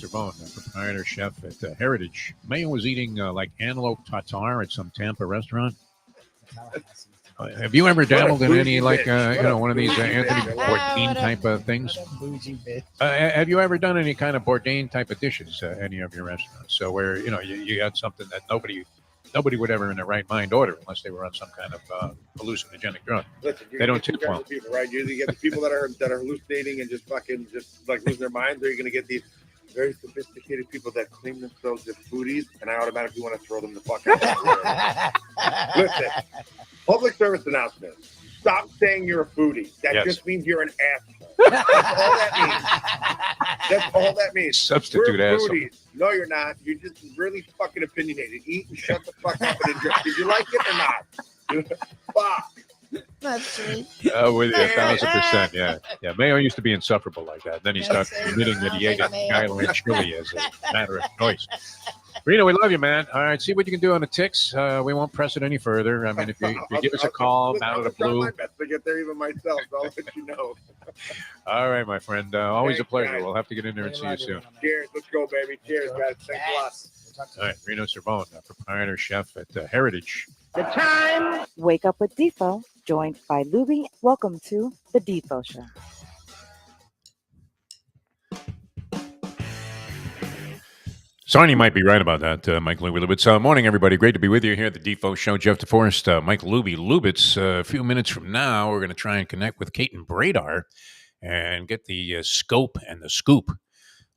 Cervone, proprietor chef at Heritage. Mayo was eating like antelope tartare at some Tampa restaurant. Have you ever dabbled in any like one of these Anthony Bourdain type of things? Have you ever done any kind of Bourdain type of dishes? Any of your restaurants? So where you had something that nobody would ever in their right mind order unless they were on some kind of hallucinogenic drug. Listen, they don't tip well. People, right? You either get the people that are hallucinating and just like losing their minds, or you're going to get these very sophisticated people that claim themselves as foodies, and I automatically want to throw them the fuck out. Listen, public service announcement. Stop saying you're a foodie. That just means you're an asshole. That's all that means. That's all that means. Substitute asshole. Foodies. No, you're not. You're just really fucking opinionated. Eat and shut the fuck up and enjoy. Did you like it or not? Fuck. That's sweet. With you 1,000%. Yeah. Mayo used to be insufferable like that. Then he started admitting that he ate a Skyline chili as a matter of choice. Reno, we love you, man. All right, see what you can do on the ticks. We won't press it any further. I mean, if you give us a call out of the blue. I'll try my best to get there even myself, so I'll let you know. All right, my friend. Always a pleasure. Guys. We'll have to get in there and see you soon. Cheers. Let's go, baby. Cheers, guys. Thanks a lot. All right, Reno Cervone, proprietor chef at Heritage. The time. Wake up with Defo, joined by Lubie. Welcome to the Defo Show. Sarni might be right about that, Mike Lubitz. Morning, everybody. Great to be with you here at the Defo Show. Jeff DeForest, Mike Lubitz. A few minutes from now, we're going to try and connect with Caton Bredar and get the scope and the scoop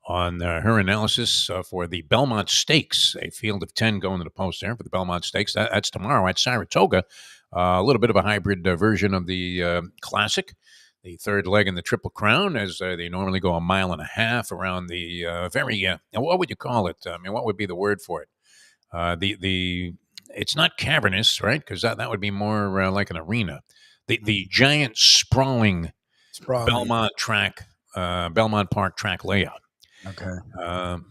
on her analysis for the Belmont Stakes, a field of 10 going to the post there for the Belmont Stakes. That's tomorrow at Saratoga. A little bit of a hybrid version of the Classic. The third leg in the Triple Crown, as they normally go 1.5 miles around the what would you call it? I mean, what would be the word for it? It's not cavernous, right? Because that would be more like an arena. The giant sprawling Belmont Park track layout. Okay.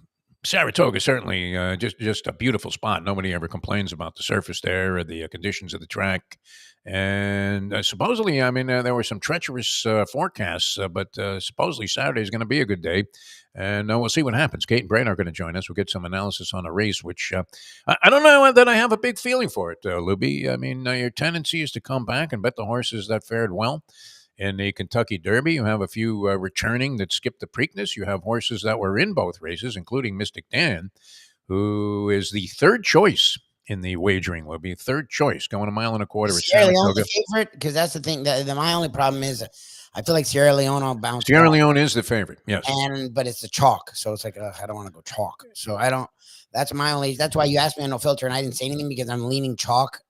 Saratoga certainly just a beautiful spot. Nobody ever complains about the surface there or the conditions of the track. And supposedly, I mean, there were some treacherous forecasts, but supposedly Saturday is going to be a good day. And we'll see what happens. Caton Bredar are going to join us. We'll get some analysis on a race, which I don't know that I have a big feeling for it, Lubie. I mean, your tendency is to come back and bet the horses that fared well. In the Kentucky Derby, you have a few returning that skipped the Preakness. You have horses that were in both races, including Mystic Dan, who is the third choice in the wagering. Will be third choice, going 1.25 miles at Sierra Leone the favorite? Because that's the thing. My only problem is I feel like Sierra Leone will bounce. Sierra Leone is the favorite, yes. But it's the chalk, so it's like I don't want to go chalk. So I don't. That's my only. That's why you asked me on No Filter, and I didn't say anything because I'm leaning chalk,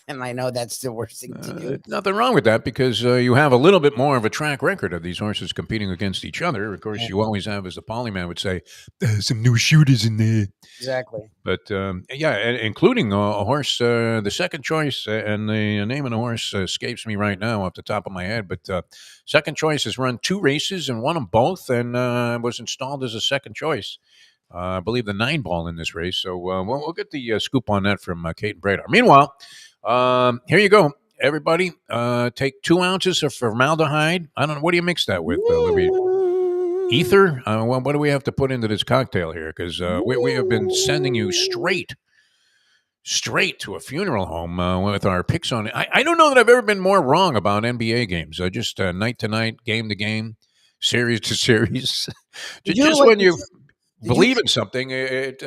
and I know that's the worst thing to do. Nothing wrong with that because you have a little bit more of a track record of these horses competing against each other. Of course, you always have, as the polyman would say, some new shooters in there. Exactly. But including a horse, the second choice, and the name of the horse escapes me right now off the top of my head. But second choice has run 2 races and won them both, and was installed as a second choice. I believe the 9 ball in this race. So we'll get the scoop on that from Caton Bredar. Meanwhile, here you go, everybody. Take 2 ounces of formaldehyde. I don't know. What do you mix that with, Libby? Ether? What do we have to put into this cocktail here? Because we have been sending you straight to a funeral home with our picks on it. I don't know that I've ever been more wrong about NBA games. Just night to night, game to game, series to series. Just when you believe in something, it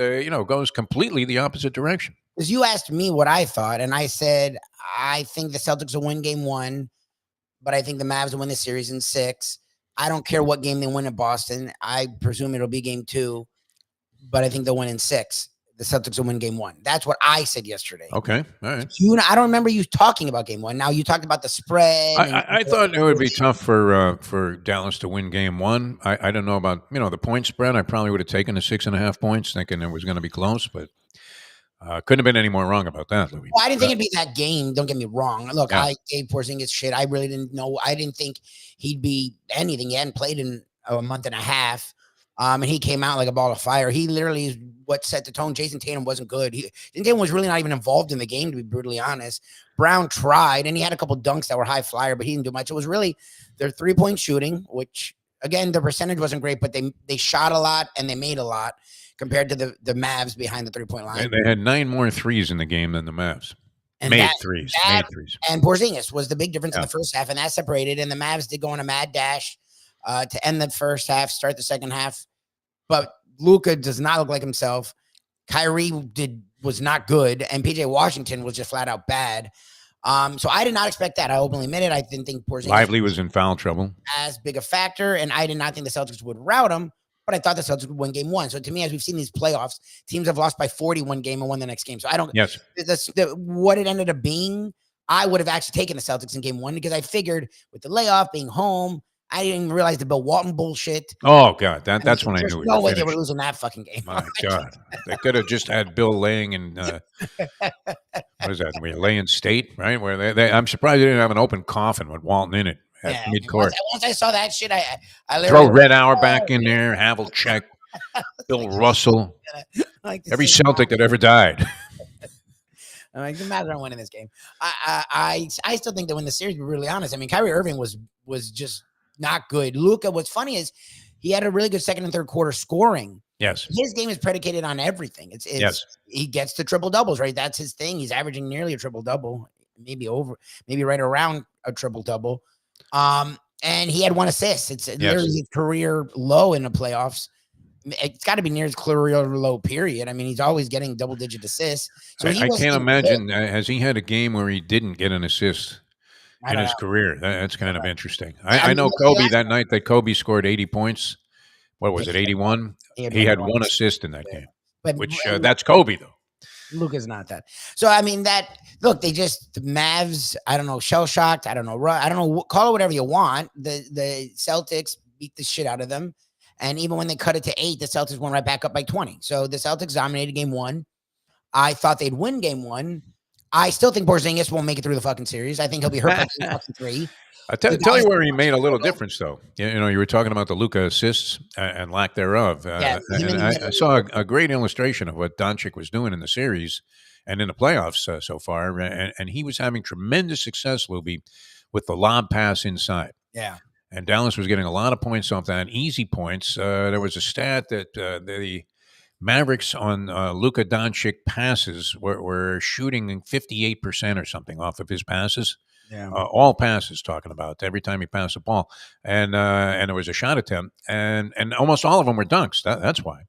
goes completely the opposite direction. Because you asked me what I thought, and I said I think the Celtics will win game 1, but I think the Mavs will win the series in 6. I don't care what game they win at Boston. I presume it'll be game 2, but I think they'll win in 6. The Celtics will win game 1. That's what I said yesterday. Okay, all right. I don't remember you talking about game 1. Now you talked about the spread. I thought it would be tough for Dallas to win game 1. I don't know about the point spread. I probably would have taken the 6.5 points, thinking it was going to be close, but couldn't have been any more wrong about that, Louis. Well, I didn't think it'd be that game. Don't get me wrong. Look, I gave Porzingis shit. I really didn't know. I didn't think he'd be anything. He hadn't played in a month and a half. And he came out like a ball of fire. He literally is what set the tone. Jason Tatum wasn't good. Jason Tatum was really not even involved in the game, to be brutally honest. Brown tried, and he had a couple dunks that were high flyer, but he didn't do much. It was really their 3-point shooting, which Again, the percentage wasn't great, but they shot a lot and they made a lot compared to the Mavs behind the 3-point line. They had 9 more threes in the game than the Mavs. And Made that, threes. and Porzingis was the big difference in the first half, and that separated. And the Mavs did go on a mad dash to end the first half, start the second half. But Luka does not look like himself. Kyrie was not good, and PJ Washington was just flat out bad. So I did not expect that. I openly admit it. I didn't think Porzingis Lively was in foul trouble. As big a factor, and I did not think the Celtics would rout him. But I thought the Celtics would win game 1. So to me, as we've seen these playoffs, teams have lost by 41 game and won the next game. So I don't. Yes. What it ended up being, I would have actually taken the Celtics in game 1 because I figured with the layoff being home, I didn't even realize the Bill Walton bullshit. Oh God, that's when I knew. No way they were losing that fucking game. My God, they could have just had Bill laying in. What is that? Where you lay in state, right? Where I'm surprised they didn't have an open coffin with Walton in it at mid-court. Once I saw that shit, I throw Red Hour back in there, Havlicek, Bill Russell, every Celtic that ever died. I'm like, the Mavs aren't winning this game. I still think that when the series, to be really honest, I mean, Kyrie Irving was just not good. Luka, what's funny is he had a really good second and third quarter scoring. Yes. His game is predicated on everything. It's he gets to triple doubles, right? That's his thing. He's averaging nearly a triple double, maybe right around a triple double. And he had 1 assist. It's literally his career low in the playoffs. It's got to be near his career low period. I mean, he's always getting double-digit assists. So I can't imagine. Has he had a game where he didn't get an assist in his career? That's kind of interesting. I know Kobe that night that Kobe scored 80 points. What was it, 81? He had 1 assist in that game, which that's Kobe, though. Luka's not that. So, I mean, the Mavs, I don't know, shell-shocked. I don't know, call it whatever you want. The Celtics beat the shit out of them. And even when they cut it to 8, the Celtics went right back up by 20. So the Celtics dominated game 1. I thought they'd win game 1. I still think Porzingis won't make it through the fucking series. I think he'll be hurt by game 3. I tell you where he made a little difference, though. You know, you were talking about the Luka assists and lack thereof. And I saw a great illustration of what Doncic was doing in the series and in the playoffs so far. And he was having tremendous success, Lubie, with the lob pass inside. Yeah. And Dallas was getting a lot of points off that, easy points. There was a stat that the Mavericks on Luka Doncic passes were shooting 58% or something off of his passes. Yeah. All passes, talking about every time he passed the ball, and there was a shot attempt, and almost all of them were dunks. That's why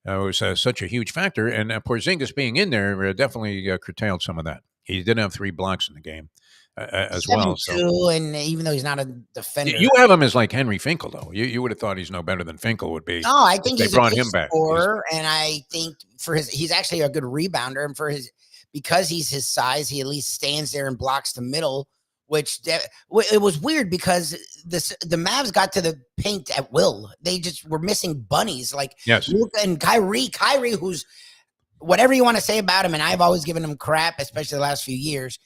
it was such a huge factor. And Porzingis being in there definitely curtailed some of that. He did have 3 blocks in the game as well. So, and even though he's not a defender, you have him as like Henry Finkel, though. You would have thought he's no better than Finkel would be. No, I think they brought him back. Scorer, and I think he's actually a good rebounder, and because he's his size, he at least stands there and blocks the middle, which it was weird because the Mavs got to the paint at will. They just were missing bunnies like Luka and Kyrie, who's whatever you want to say about him, and I've always given him crap, especially the last few years.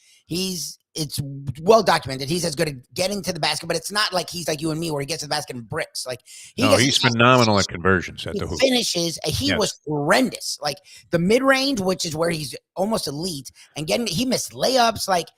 It's well documented. He's as good at getting to the basket, but it's not like he's like you and me where he gets to the basket and bricks. Like he's phenomenal at conversions at the hoop. Finishes. He was horrendous. Like the mid range, which is where he's almost elite, and he missed layups. Like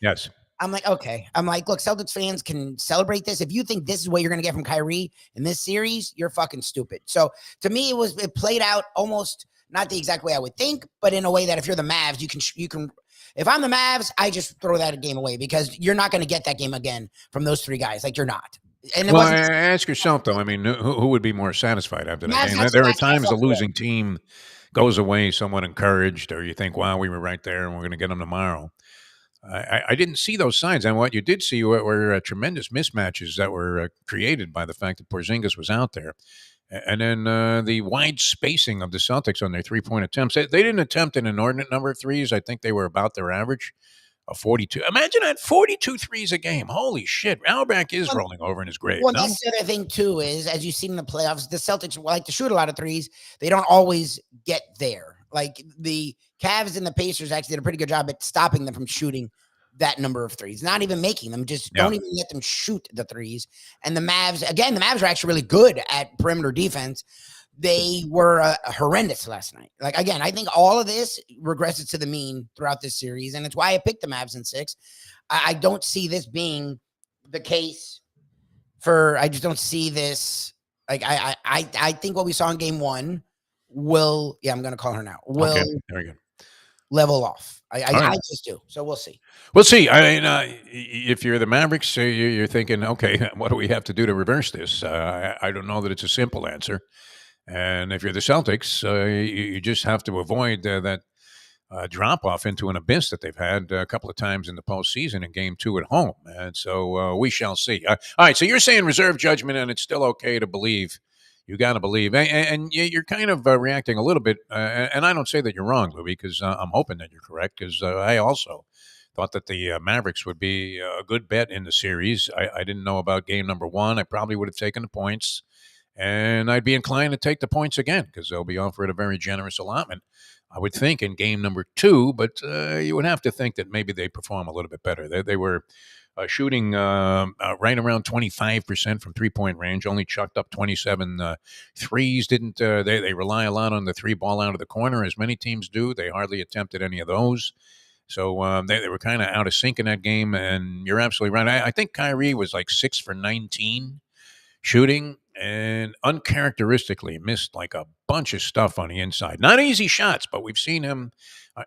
I'm like, okay. I'm like, look, Celtics fans can celebrate this. If you think this is what you're going to get from Kyrie in this series, you're fucking stupid. So to me, it played out almost not the exact way I would think, but in a way that if you're the Mavs, you can. If I'm the Mavs, I just throw that game away because you're not going to get that game again from those 3 guys. Like you're not. And ask yourself though. I mean, who would be more satified after that game? There are times the losing team goes away somewhat encouraged, or you think, "Wow, we were right there, and we're going to get them tomorrow." I didn't see those signs, and what you did see were tremendous mismatches that were created by the fact that Porzingis was out there. And then the wide spacing of the Celtics on their 3-point attempts. They didn't attempt an inordinate number of threes. I think they were about their average of 42. Imagine that, 42 threes a game. Holy shit. Auerbach is rolling over in his grave. Well, that's the other thing, too, is as you've seen in the playoffs, the Celtics like to shoot a lot of threes. They don't always get there. Like the Cavs and the Pacers actually did a pretty good job at stopping them from shooting that number of threes, not even making them, just don't even let them shoot the threes. And the Mavs are actually really good at perimeter defense. They were horrendous last night. Like, again, I think all of this regresses to the mean throughout this series, and it's why I picked the Mavs in 6. I don't see this being the case I just don't see this. Like I think what we saw in game 1 will. Yeah, I'm going to call her now. Will Okay, very good. level off. All I right. just do. So we'll see. We'll see. I mean, if you're the Mavericks, you're thinking, okay, what do we have to do to reverse this? I don't know that it's a simple answer. And if you're the Celtics, you just have to avoid that drop off into an abyss that they've had a couple of times in the postseason in Game 2 at home. And so we shall see. All right. So you're saying reserve judgment, and it's still okay to believe. You got to believe, and you're kind of reacting a little bit. And I don't say that you're wrong, Louis, because I'm hoping that you're correct. Because I also thought that the Mavericks would be a good bet in the series. I didn't know about game number 1. I probably would have taken the points, and I'd be inclined to take the points again because they'll be offered a very generous allotment, I would think, in game number 2. But you would have to think that maybe they perform a little bit better. They were shooting right around 25% from three-point range, only chucked up 27 threes. Didn't they rely a lot on the three ball out of the corner, as many teams do. They hardly attempted any of those. So they were kind of out of sync in that game, and you're absolutely right. I think Kyrie was like 6 for 19 shooting, and uncharacteristically missed like a bunch of stuff on the inside. Not easy shots, but we've seen him.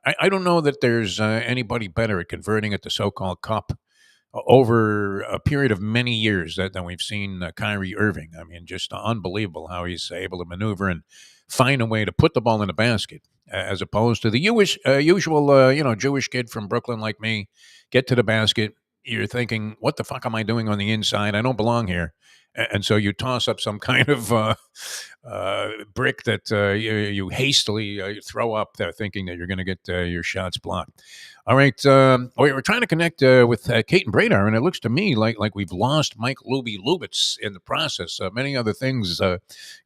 I don't know that there's anybody better at converting at the so-called cup over a period of many years than we've seen Kyrie Irving. I mean, just unbelievable how he's able to maneuver and find a way to put the ball in the basket, as opposed to the usual, Jewish kid from Brooklyn like me, get to the basket. You're thinking, what the fuck am I doing on the inside? I don't belong here. And so you toss up some kind of brick that you hastily throw up there, thinking that you're going to get your shots blocked. All right, we're trying to connect with Caton Bredar, and it looks to me like we've lost Mike Lubie in the process. Many other things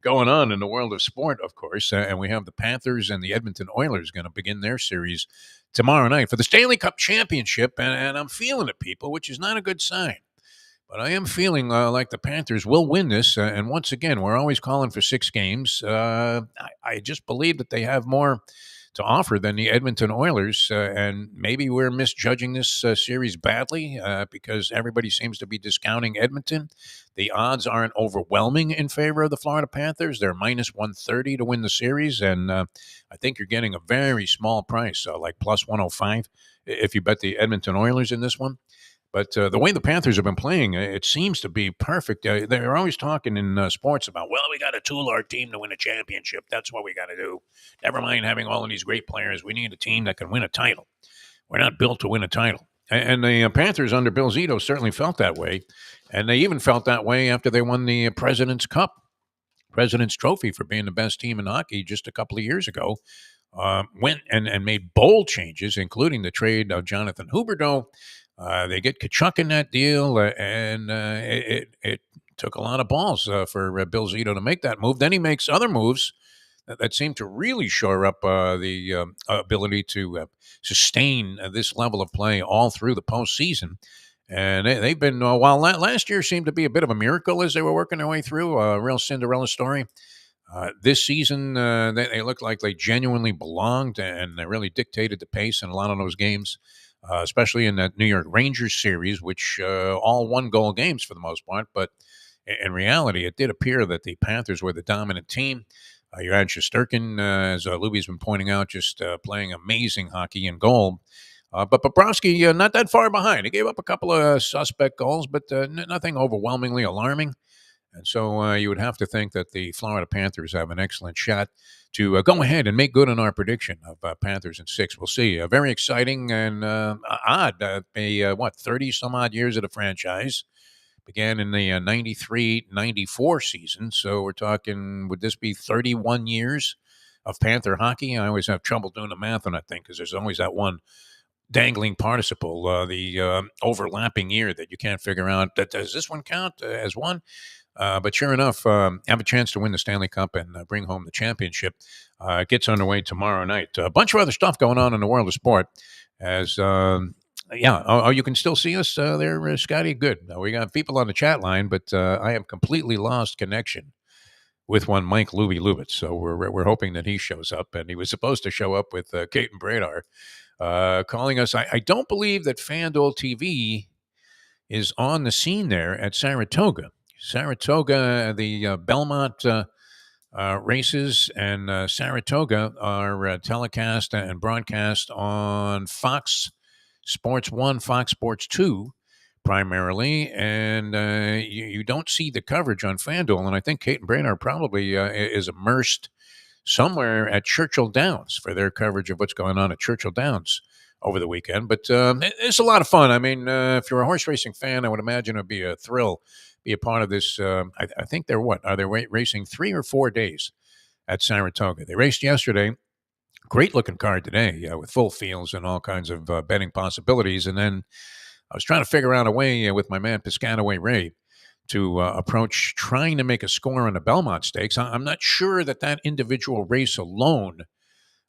going on in the world of sport, of course, and we have the Panthers and the Edmonton Oilers going to begin their series tomorrow night for the Stanley Cup Championship, and I'm feeling it, people, which is not a good sign. But I am feeling like the Panthers will win this. And once again, we're always calling for 6 games. I just believe that they have more to offer than the Edmonton Oilers. And maybe we're misjudging this series badly because everybody seems to be discounting Edmonton. The odds aren't overwhelming in favor of the Florida Panthers. They're minus 130 to win the series. And I think you're getting a very small price, like plus 105, if you bet the Edmonton Oilers in this one. But the way the Panthers have been playing, it seems to be perfect. They're always talking in sports about, well, we got to tool our team to win a championship. That's what we got to do. Never mind having all of these great players. We need a team that can win a title. We're not built to win a title. And the Panthers under Bill Zito certainly felt that way. And they even felt that way after they won the President's Cup, President's Trophy, for being the best team in hockey just a couple of years ago. Went and made bold changes, including the trade of Jonathan Huberdeau. They get Kachuk in that deal, and it took a lot of balls for Bill Zito to make that move. Then he makes other moves that seem to really shore up the ability to sustain this level of play all through the postseason. And they've been, while last year seemed to be a bit of a miracle as they were working their way through, a real Cinderella story. This season, they looked like they genuinely belonged, and they really dictated the pace in a lot of those games. Especially in that New York Rangers series, which all one-goal games for the most part. But in reality, it did appear that the Panthers were the dominant team. You had Shesterkin, as Lubie's been pointing out, just playing amazing hockey in goal. But Bobrovsky, not that far behind. He gave up a couple of suspect goals, but nothing overwhelmingly alarming. And so you would have to think that the Florida Panthers have an excellent shot to go ahead and make good on our prediction of Panthers in 6. We'll see. Very exciting and odd. 30-some-odd years of the franchise. Began in the 93-94 season. So we're talking, would this be 31 years of Panther hockey? I always have trouble doing the math on that thing because there's always that one dangling participle, the overlapping year that you can't figure out. Does this one count as one? But sure enough, have a chance to win the Stanley Cup and bring home the championship. It gets underway tomorrow night. A bunch of other stuff going on in the world of sport. As you can still see us there, Scotty. Good. We got people on the chat line, but I have completely lost connection with one Mike Lubie. So we're hoping that he shows up, and he was supposed to show up with Caton Bredar calling us. I don't believe that FanDuel TV is on the scene there at Saratoga. Saratoga, the Belmont races and Saratoga are telecast and broadcast on Fox Sports 1, Fox Sports 2 primarily, and you don't see the coverage on FanDuel. And I think Caton Bredar probably is immersed somewhere at Churchill Downs for their coverage of what's going on at Churchill Downs over the weekend. But it's a lot of fun. I mean, if you're a horse racing fan, I would imagine it'd be a thrill be a part of this. I think they're what? Are they racing 3 or 4 days at Saratoga? They raced yesterday. Great looking card today with full fields and all kinds of betting possibilities. And then I was trying to figure out a way with my man Piscataway Ray to approach trying to make a score on the Belmont Stakes. I'm not sure that individual race alone.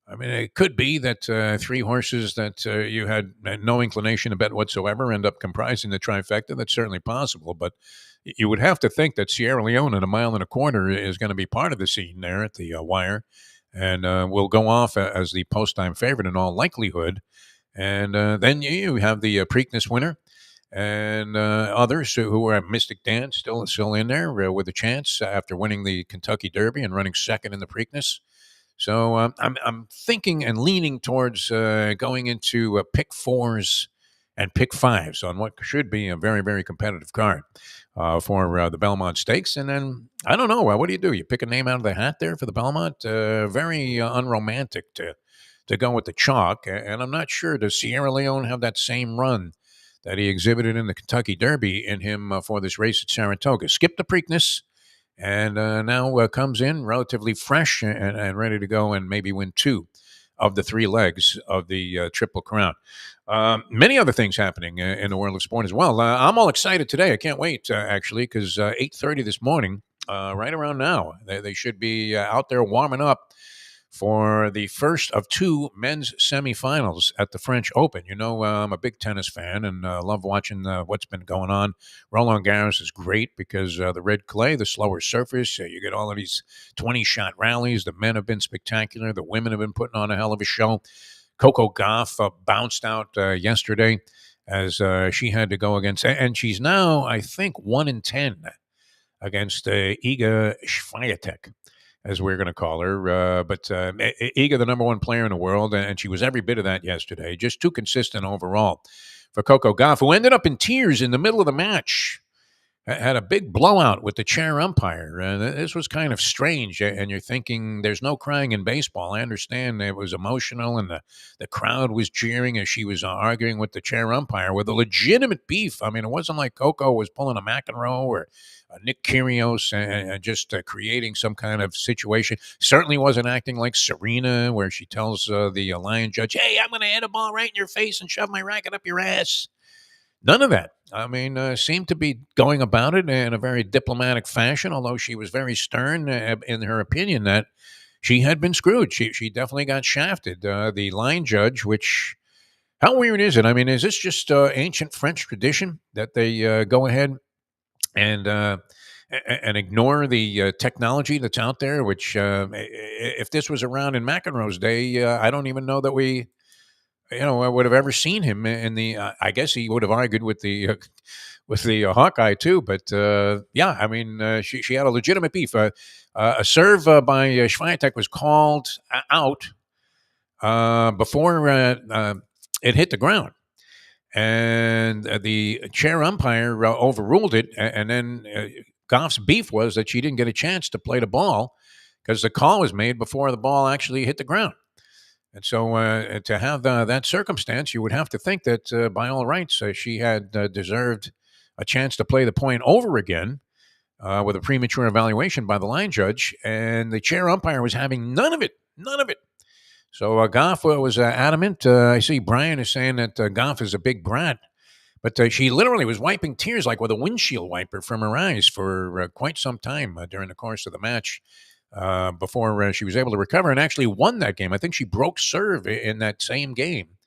I mean, it could be that 3 horses that you had no inclination to bet whatsoever end up comprising the trifecta. That's certainly possible, but you would have to think that Sierra Leone at 1.25 miles is going to be part of the scene there at the wire, and will go off as the post-time favorite in all likelihood. And then you have the Preakness winner and others who are at Mystic Dan still in there with a chance after winning the Kentucky Derby and running second in the Preakness. So I'm thinking and leaning towards going into pick 4s and pick 5s on what should be a very, very competitive card for the Belmont Stakes. And then, I don't know, what do? You pick a name out of the hat there for the Belmont? Very unromantic to go with the chalk. And I'm not sure, does Sierra Leone have that same run that he exhibited in the Kentucky Derby in him for this race at Saratoga? Skip the Preakness. And now comes in relatively fresh and ready to go and maybe win 2 of the 3 legs of the Triple Crown. Many other things happening in the world of sport as well. I'm all excited today. I can't wait, actually, because 8:30 this morning, right around now, they should be out there warming up for the first of 2 men's semifinals at the French Open. You know, I'm a big tennis fan and love watching what's been going on. Roland Garros is great because the red clay, the slower surface, you get all of these 20-shot rallies. The men have been spectacular. The women have been putting on a hell of a show. Coco Gauff bounced out yesterday as she had to go against, and she's now, I think, 1-10 against Iga Swiatek, as we're going to call her. But Iga, the number 1 player in the world, and she was every bit of that yesterday. Just too consistent overall for Coco Gauff, who ended up in tears in the middle of the match. Had a big blowout with the chair umpire. This was kind of strange, and you're thinking there's no crying in baseball. I understand it was emotional, and the crowd was cheering as she was arguing with the chair umpire with a legitimate beef. I mean, it wasn't like Coco was pulling a McEnroe or Nick Kyrgios and just creating some kind of situation. Certainly wasn't acting like Serena, where she tells the lion judge, "Hey, I'm going to hit a ball right in your face and shove my racket up your ass." None of that. I mean, seemed to be going about it in a very diplomatic fashion, although she was very stern in her opinion that she had been screwed. She definitely got shafted. The line judge, which, how weird is it? I mean, is this just ancient French tradition that they go ahead and ignore the technology that's out there, which if this was around in McEnroe's day, I don't even know that I would have ever seen him in the. I guess he would have argued with the Hawkeye too. But yeah, I mean, she had a legitimate beef. A serve by Swiatek was called out before it hit the ground, and the chair umpire overruled it. And then Goff's beef was that she didn't get a chance to play the ball because the call was made before the ball actually hit the ground. And so to have that circumstance, you would have to think that by all rights, she had deserved a chance to play the point over again with a premature evaluation by the line judge. And the chair umpire was having none of it. So Gauff was adamant. I see Brian is saying that Gauff is a big brat. But she literally was wiping tears like with a windshield wiper from her eyes for quite some time during the course of the match. Before she was able to recover and actually won that game. I think she broke serve in that same game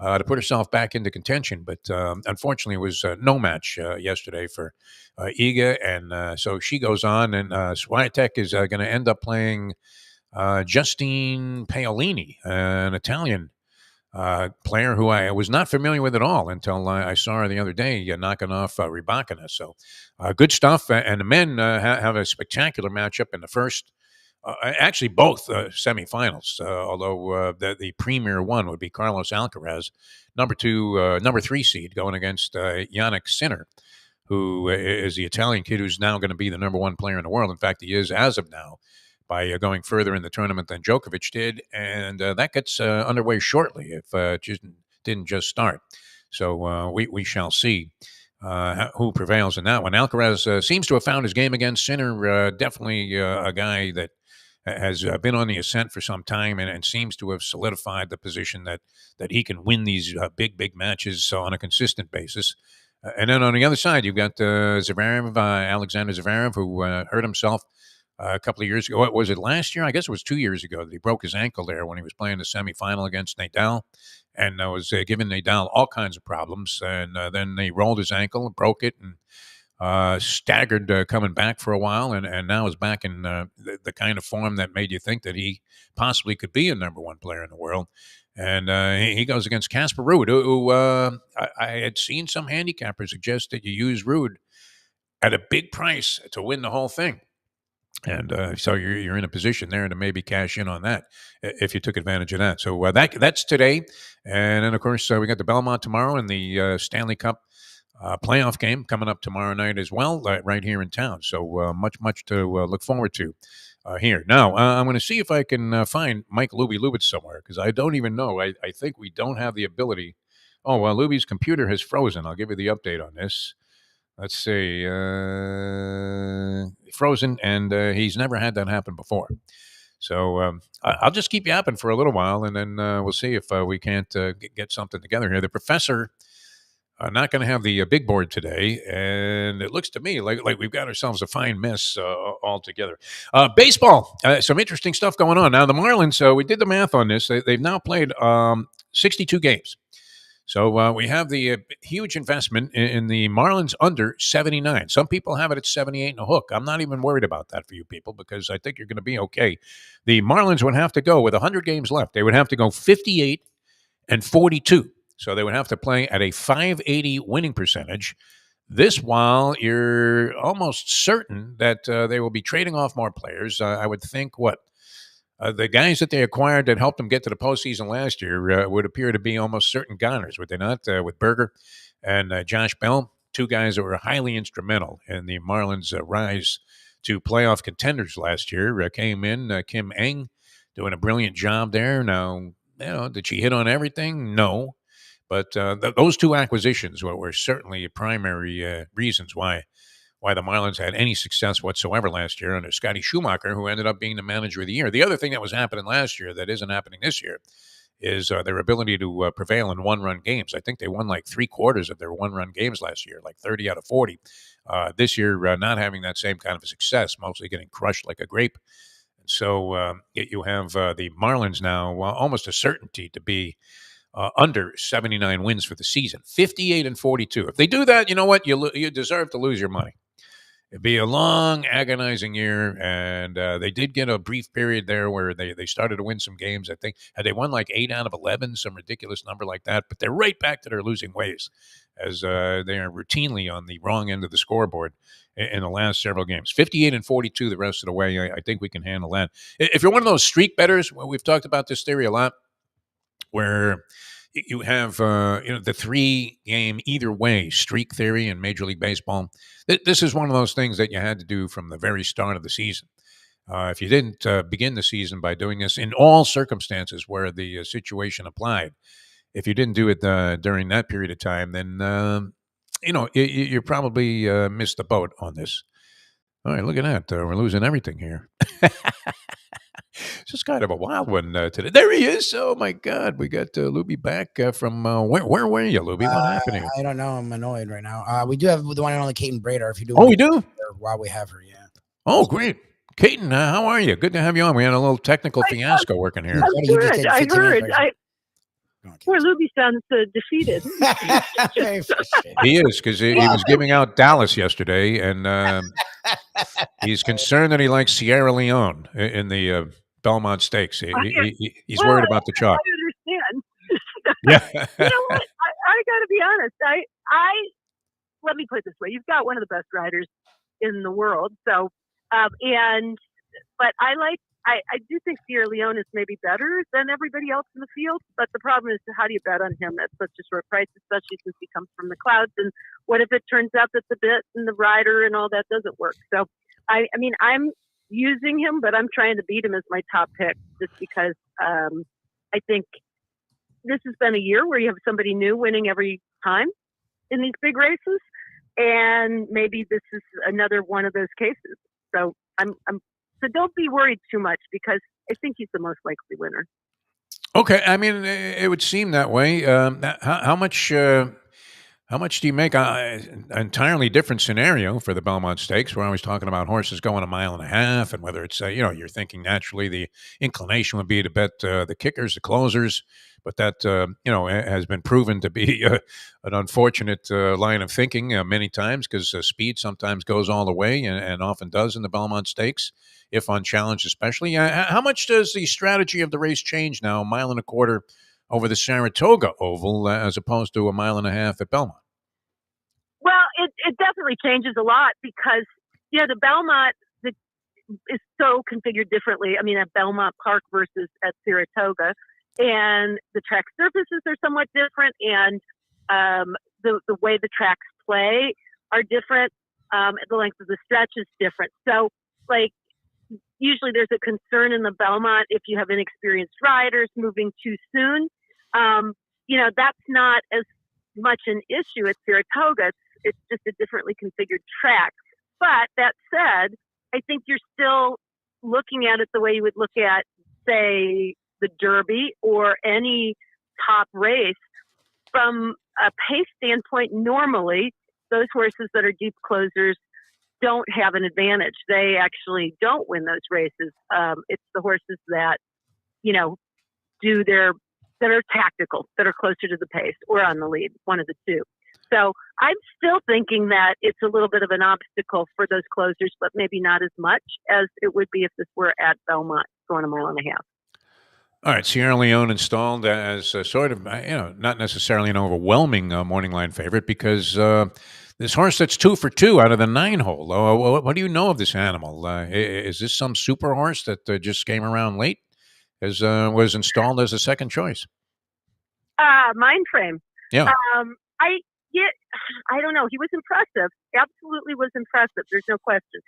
to put herself back into contention. But unfortunately, it was no match yesterday for Iga. And so she goes on, and Swiatek is going to end up playing Justine Paolini, an Italian player who I was not familiar with at all until I saw her the other day knocking off Rybakina. So good stuff. And the men have a spectacular matchup in the first. Actually, both semifinals. Although the premier one would be Carlos Alcaraz, number 3 seed, going against Yannick Sinner, who is the Italian kid who's now going to be the number 1 player in the world. In fact, he is as of now, by going further in the tournament than Djokovic did, and that gets underway shortly if it didn't just start. So we shall see who prevails in that one. Alcaraz seems to have found his game against Sinner. Definitely a guy that has been on the ascent for some time and seems to have solidified the position that he can win these big matches on a consistent basis. And then on the other side, you've got Zverev, Alexander Zverev, who hurt himself a couple of years ago. What was it, last year? I guess it was 2 years ago that he broke his ankle there when he was playing the semifinal against Nadal, and was giving Nadal all kinds of problems. And then he rolled his ankle and broke it, and staggered coming back for a while, and now is back in the kind of form that made you think that he possibly could be a number 1 player in the world. And he goes against Casper Ruud, who I had seen some handicappers suggest that you use Ruud at a big price to win the whole thing. And so you're in a position there to maybe cash in on that if you took advantage of that. So that's today. And then, of course, we got the Belmont tomorrow and the Stanley Cup playoff game coming up tomorrow night as well, right here in town. So much to look forward to here. Now, I'm going to see if I can find Mike Lubie somewhere, because I don't even know. I think we don't have the ability. Oh, well, Lubie's computer has frozen. I'll give you the update on this. Let's see. Frozen, and he's never had that happen before. So I'll just keep yapping for a little while, and then we'll see if we can't get something together here. The professor not going to have the big board today, and it looks to me like we've got ourselves a fine mess all together. Baseball, some interesting stuff going on. Now, the Marlins, we did the math on this. They've now played 62 games. So we have the huge investment in the Marlins under 79. Some people have it at 78 and a hook. I'm not even worried about that for you people, because I think you're going to be okay. The Marlins would have to go with 100 games left. They would have to go 58 and 42. So they would have to play at a 580 winning percentage. This while you're almost certain that they will be trading off more players. I would think the guys that they acquired that helped them get to the postseason last year would appear to be almost certain goners, would they not? With Berger and Josh Bell, 2 guys that were highly instrumental in the Marlins' rise to playoff contenders last year. Came in, Kim Eng, doing a brilliant job there. Now, did she hit on everything? No. But those 2 acquisitions were certainly primary reasons why the Marlins had any success whatsoever last year under Scotty Schumacher, who ended up being the manager of the year. The other thing that was happening last year that isn't happening this year is their ability to prevail in 1-run games. I think they won like 3/4 of their 1-run games last year, like 30 out of 40. This year, not having that same kind of a success, mostly getting crushed like a grape. And so you have the Marlins now almost a certainty to be under 79 wins for the season, 58 and 42. If they do that, you know what? You deserve to lose your money. It'd be a long, agonizing year, and they did get a brief period there where they started to win some games. I think had they won like 8 out of 11, some ridiculous number like that. But they're right back to their losing ways, as they are routinely on the wrong end of the scoreboard in the last several games. 58 and 42 the rest of the way. I think we can handle that. If you're one of those streak bettors, we've talked about this theory a lot, where you have the 3-game either way streak theory in Major League Baseball. This is one of those things that you had to do from the very start of the season. If you didn't begin the season by doing this in all circumstances where the situation applied, if you didn't do it during that period of time, then you probably missed the boat on this. All right, look at that. We're losing everything here. It's just kind of a wild one today. There he is. Oh, my God. We got Lubie back from where were you, Lubie? What happened here? I don't know. I'm annoyed right now. We do have the one and only Caton Bredar. If you do. Oh, we do? While we have her, yeah. Oh, great. Caton, how are you? Good to have you on. We had a little technical fiasco working here. I'm good. I heard. Poor Lubie sounds defeated. He is, because he was giving out Dallas yesterday, and he's concerned that he likes Sierra Leone in the Belmont Stakes. He's worried about the chalk. I understand. Yeah. You know what? I got to be honest. I let me put it this way: you've got one of the best riders in the world. So, but I do think Sierra Leone is maybe better than everybody else in the field. But the problem is, how do you bet on him at such a short price, especially since he comes from the clouds? And what if it turns out that the bit and the rider and all that doesn't work? So, I mean, I'm using him, but I'm trying to beat him as my top pick just because I think this has been a year where you have somebody new winning every time in these big races, and maybe this is another one of those cases. So so don't be worried too much because I think he's the most likely winner. Okay, I mean, it would seem that way. How much? How much do you make? An entirely different scenario for the Belmont Stakes. We're always talking about horses going a mile and a half, and whether it's you're thinking naturally the inclination would be to bet the kickers, the closers, but that has been proven to be an unfortunate line of thinking many times because speed sometimes goes all the way and often does in the Belmont Stakes, if unchallenged, especially. How much does the strategy of the race change now? A mile and a quarter over the Saratoga Oval as opposed to a mile and a half at Belmont? Well, it definitely changes a lot because, the Belmont is so configured differently. I mean, at Belmont Park versus at Saratoga, and the track surfaces are somewhat different, and the way the tracks play are different. The length of the stretch is different. So, usually there's a concern in the Belmont if you have inexperienced riders moving too soon. That's not as much an issue at Saratoga. It's just a differently configured track. But that said, I think you're still looking at it the way you would look at, say, the Derby or any top race. From a pace standpoint, normally those horses that are deep closers don't have an advantage. They actually don't win those races. It's the horses that, that are tactical, that are closer to the pace or on the lead, one of the two. So I'm still thinking that it's a little bit of an obstacle for those closers, but maybe not as much as it would be if this were at Belmont going a mile and a half. All right, Sierra Leone installed as sort of, not necessarily an overwhelming morning line favorite because this horse that's 2 for 2 out of the 9 hole. What do you know of this animal? Is this some super horse that just came around late? Was installed as a second choice? Mind frame. Yeah. I don't know. He was impressive. Absolutely was impressive. There's no question.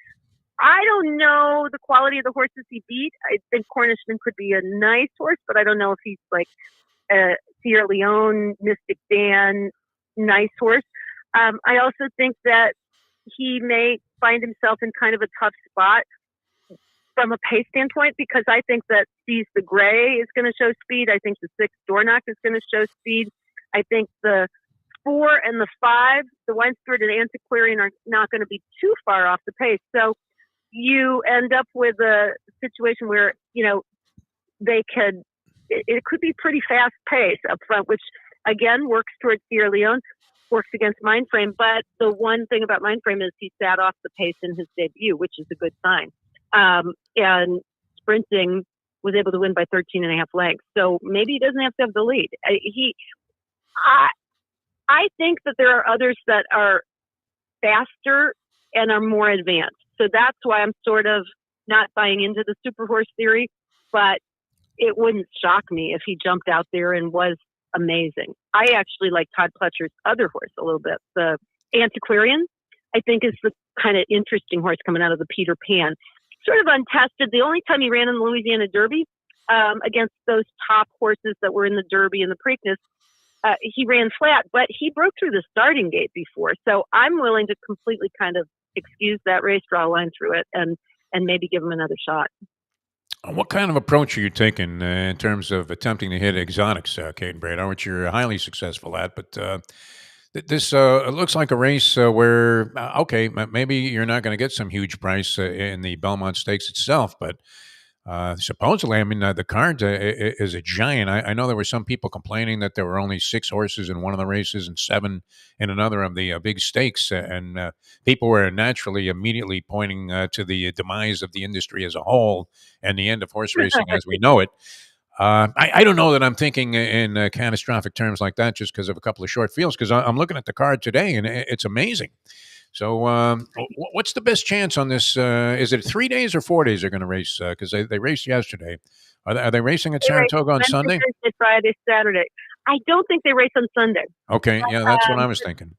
I don't know the quality of the horses he beat. I think Cornishman could be a nice horse, but I don't know if he's like a Sierra Leone, Mystic Dan, nice horse. I also think that he may find himself in kind of a tough spot from a pace standpoint because I think that Seize the Gray is going to show speed. I think the 6 Dornoch is going to show speed. I think the 4 and the 5, the Wine Steward and Antiquarian, are not going to be too far off the pace. So you end up with a situation where, it could be pretty fast pace up front, which again works towards Sierra Leone, works against Mindframe. But the one thing about Mindframe is he sat off the pace in his debut, which is a good sign. And sprinting was able to win by 13.5 lengths. So maybe he doesn't have to have the lead. I think that there are others that are faster and are more advanced. So that's why I'm sort of not buying into the super horse theory, but it wouldn't shock me if he jumped out there and was amazing. I actually like Todd Pletcher's other horse a little bit. The Antiquarian, I think, is the kind of interesting horse coming out of the Peter Pan. Sort of untested. The only time he ran in the Louisiana Derby against those top horses that were in the Derby and the Preakness, he ran flat, but he broke through the starting gate before. So I'm willing to completely kind of excuse that race, draw a line through it, and maybe give him another shot. What kind of approach are you taking in terms of attempting to hit exotics, Caton Bredar, which you're highly successful at? But this it looks like a race where, maybe you're not going to get some huge price in the Belmont Stakes itself, but supposedly, the card is a giant. I know there were some people complaining that there were only 6 horses in one of the races and 7 in another of the big stakes, and people were naturally immediately pointing to the demise of the industry as a whole and the end of horse racing as we know it. I don't know that I'm thinking in catastrophic terms like that just because of a couple of short fields, because I'm looking at the card today and it's amazing. So what's the best chance on this? Is it 3 days or 4 days they're going to race? Because they raced yesterday. Are they racing at They race Saratoga on Wednesday, Sunday? Thursday, Friday, Saturday. I don't think they race on Sunday. Okay, yeah, that's what I was thinking.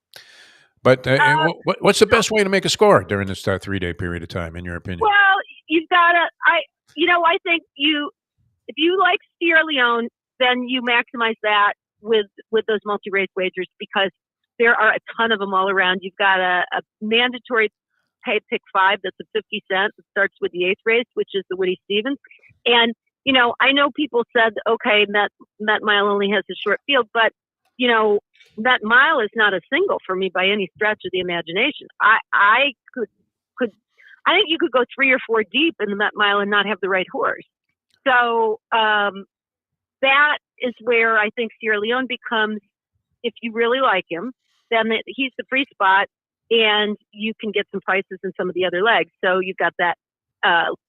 But what's the best way to make a score during this 3 day period of time, in your opinion? Well, you've got to. I think if you like Sierra Leone, then you maximize that with those multi-race wagers, because there are a ton of them all around. You've got a mandatory pay pick 5 that's a 50 cent. It starts with the 8th race, which is the Woody Stevens. And, I know people said, okay, Met Mile only has a short field, but, Met Mile is not a single for me by any stretch of the imagination. I think you could go 3 or 4 deep in the Met Mile and not have the right horse. So that is where I think Sierra Leone becomes, if you really like him, then he's the free spot, and you can get some prices in some of the other legs. So you've got that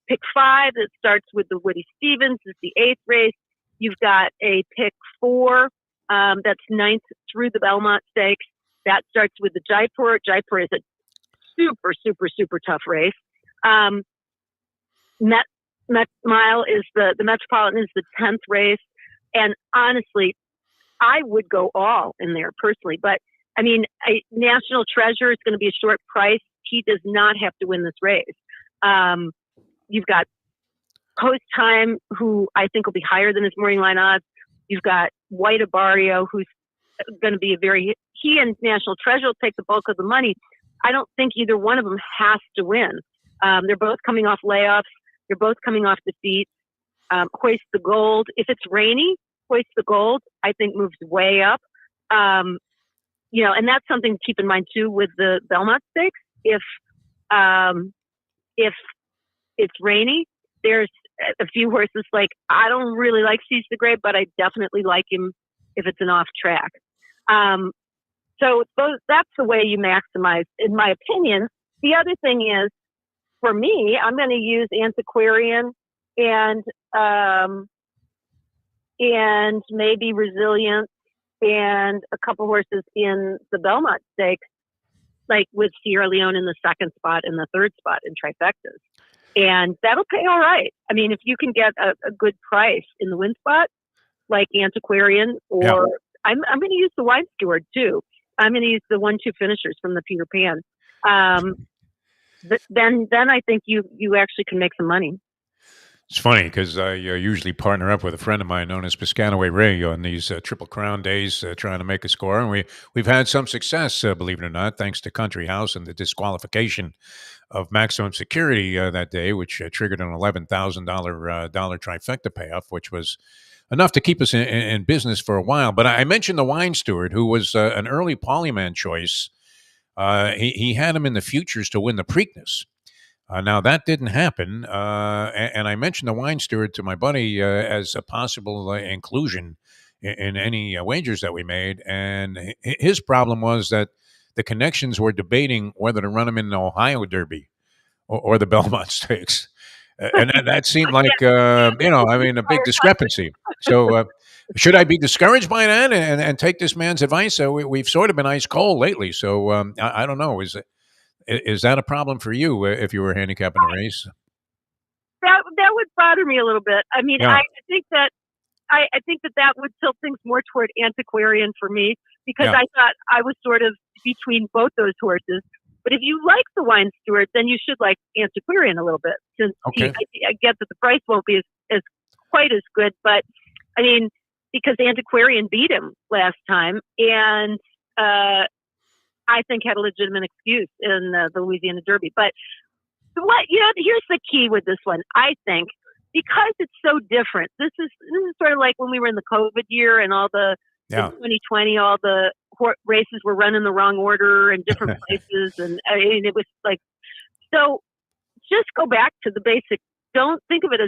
pick 5 that starts with the Woody Stevens, is the 8th race. You've got a pick 4 that's 9th through the Belmont Stakes. That starts with the Jaipur. Jaipur is a super, super, super tough race. Met Mile is the Metropolitan is the 10th race. And honestly, I would go all in there personally. But I mean, National Treasure is going to be a short price. He does not have to win this race. You've got Post Time, who I think will be higher than his morning line odds. You've got White Abario, who's going to be he and National Treasure will take the bulk of the money. I don't think either one of them has to win. They're both coming off layoffs. They're both coming off defeats. Hoist the Gold. If it's rainy, Hoist the Gold, I think, moves way up. And that's something to keep in mind too with the Belmont Stakes. If it's rainy, there's a few horses like, I don't really like Seize the Grey, but I definitely like him if it's an off track. So that's the way you maximize, in my opinion. The other thing is, for me, I'm going to use Antiquarian and maybe Resilience and a couple horses in the Belmont Stakes, like with Sierra Leone in the 2nd spot and the 3rd spot in trifectas. And that'll pay all right. I mean, if you can get a good price in the win spot, like Antiquarian, or yeah. I'm going to use the Wine Steward too. I'm going to use the 1-2 finishers from the Peter Pan. Then I think you actually can make some money. It's funny because I usually partner up with a friend of mine known as Piscataway Ray on these Triple Crown days, trying to make a score, and we've had some success, believe it or not, thanks to Country House and the disqualification of Maximum Security that day, which triggered an $11,000 trifecta payoff, which was enough to keep us in business for a while. But I mentioned the Wine Steward, who was an early Polyman choice. He had him in the futures to win the Preakness. Now, that didn't happen, and I mentioned the Wine Steward to my buddy as a possible inclusion in any wagers that we made, and his problem was that the connections were debating whether to run him in the Ohio Derby or the Belmont Stakes, and that seemed like, a big discrepancy. So should I be discouraged by that and take this man's advice? We've sort of been ice cold lately, so I don't know. Is that a problem for you if you were handicapping a race? That would bother me a little bit. I mean, yeah. I think that would tilt things more toward Antiquarian for me, because yeah. I thought I was sort of between both those horses. But if you like the Wine Steward, then you should like Antiquarian a little bit, since I get that the price won't be as quite as good. But I mean, because Antiquarian beat him last time, and I think had a legitimate excuse in the Louisiana Derby. But here's the key with this one. I think because it's so different. This is sort of like when we were in the COVID year and all in 2020, all the races were run in the wrong order in different places, and I mean, it was like, so. Just go back to the basic. Don't think of it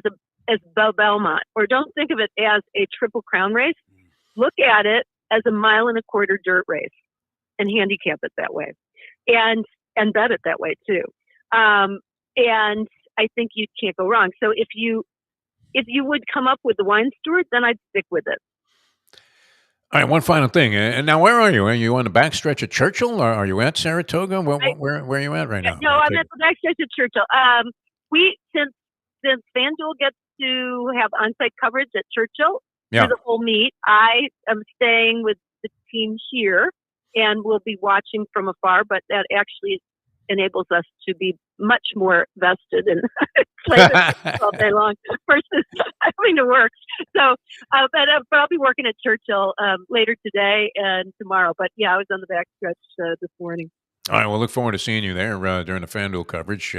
as Belmont, or don't think of it as a Triple Crown race. Look at it as a 1.25 mile dirt race, and handicap it that way, and bet it that way too. And I think you can't go wrong. So if you if you would come up with the wine steward, then I'd stick with it. All right, one final thing. And now, where are you? Are you on the backstretch at Churchill, or are you at Saratoga? Where are you at right now? No, I'm at the backstretch at Churchill. We since FanDuel gets to have on-site coverage at Churchill through the whole meet, I am staying with the team here, and we'll be watching from afar. But that actually enables us to be much more vested and play all day long versus having to work. So, but I'll be working at Churchill later today and tomorrow. But yeah, I was on the backstretch this morning. All right, we'll look forward to seeing you there during the FanDuel coverage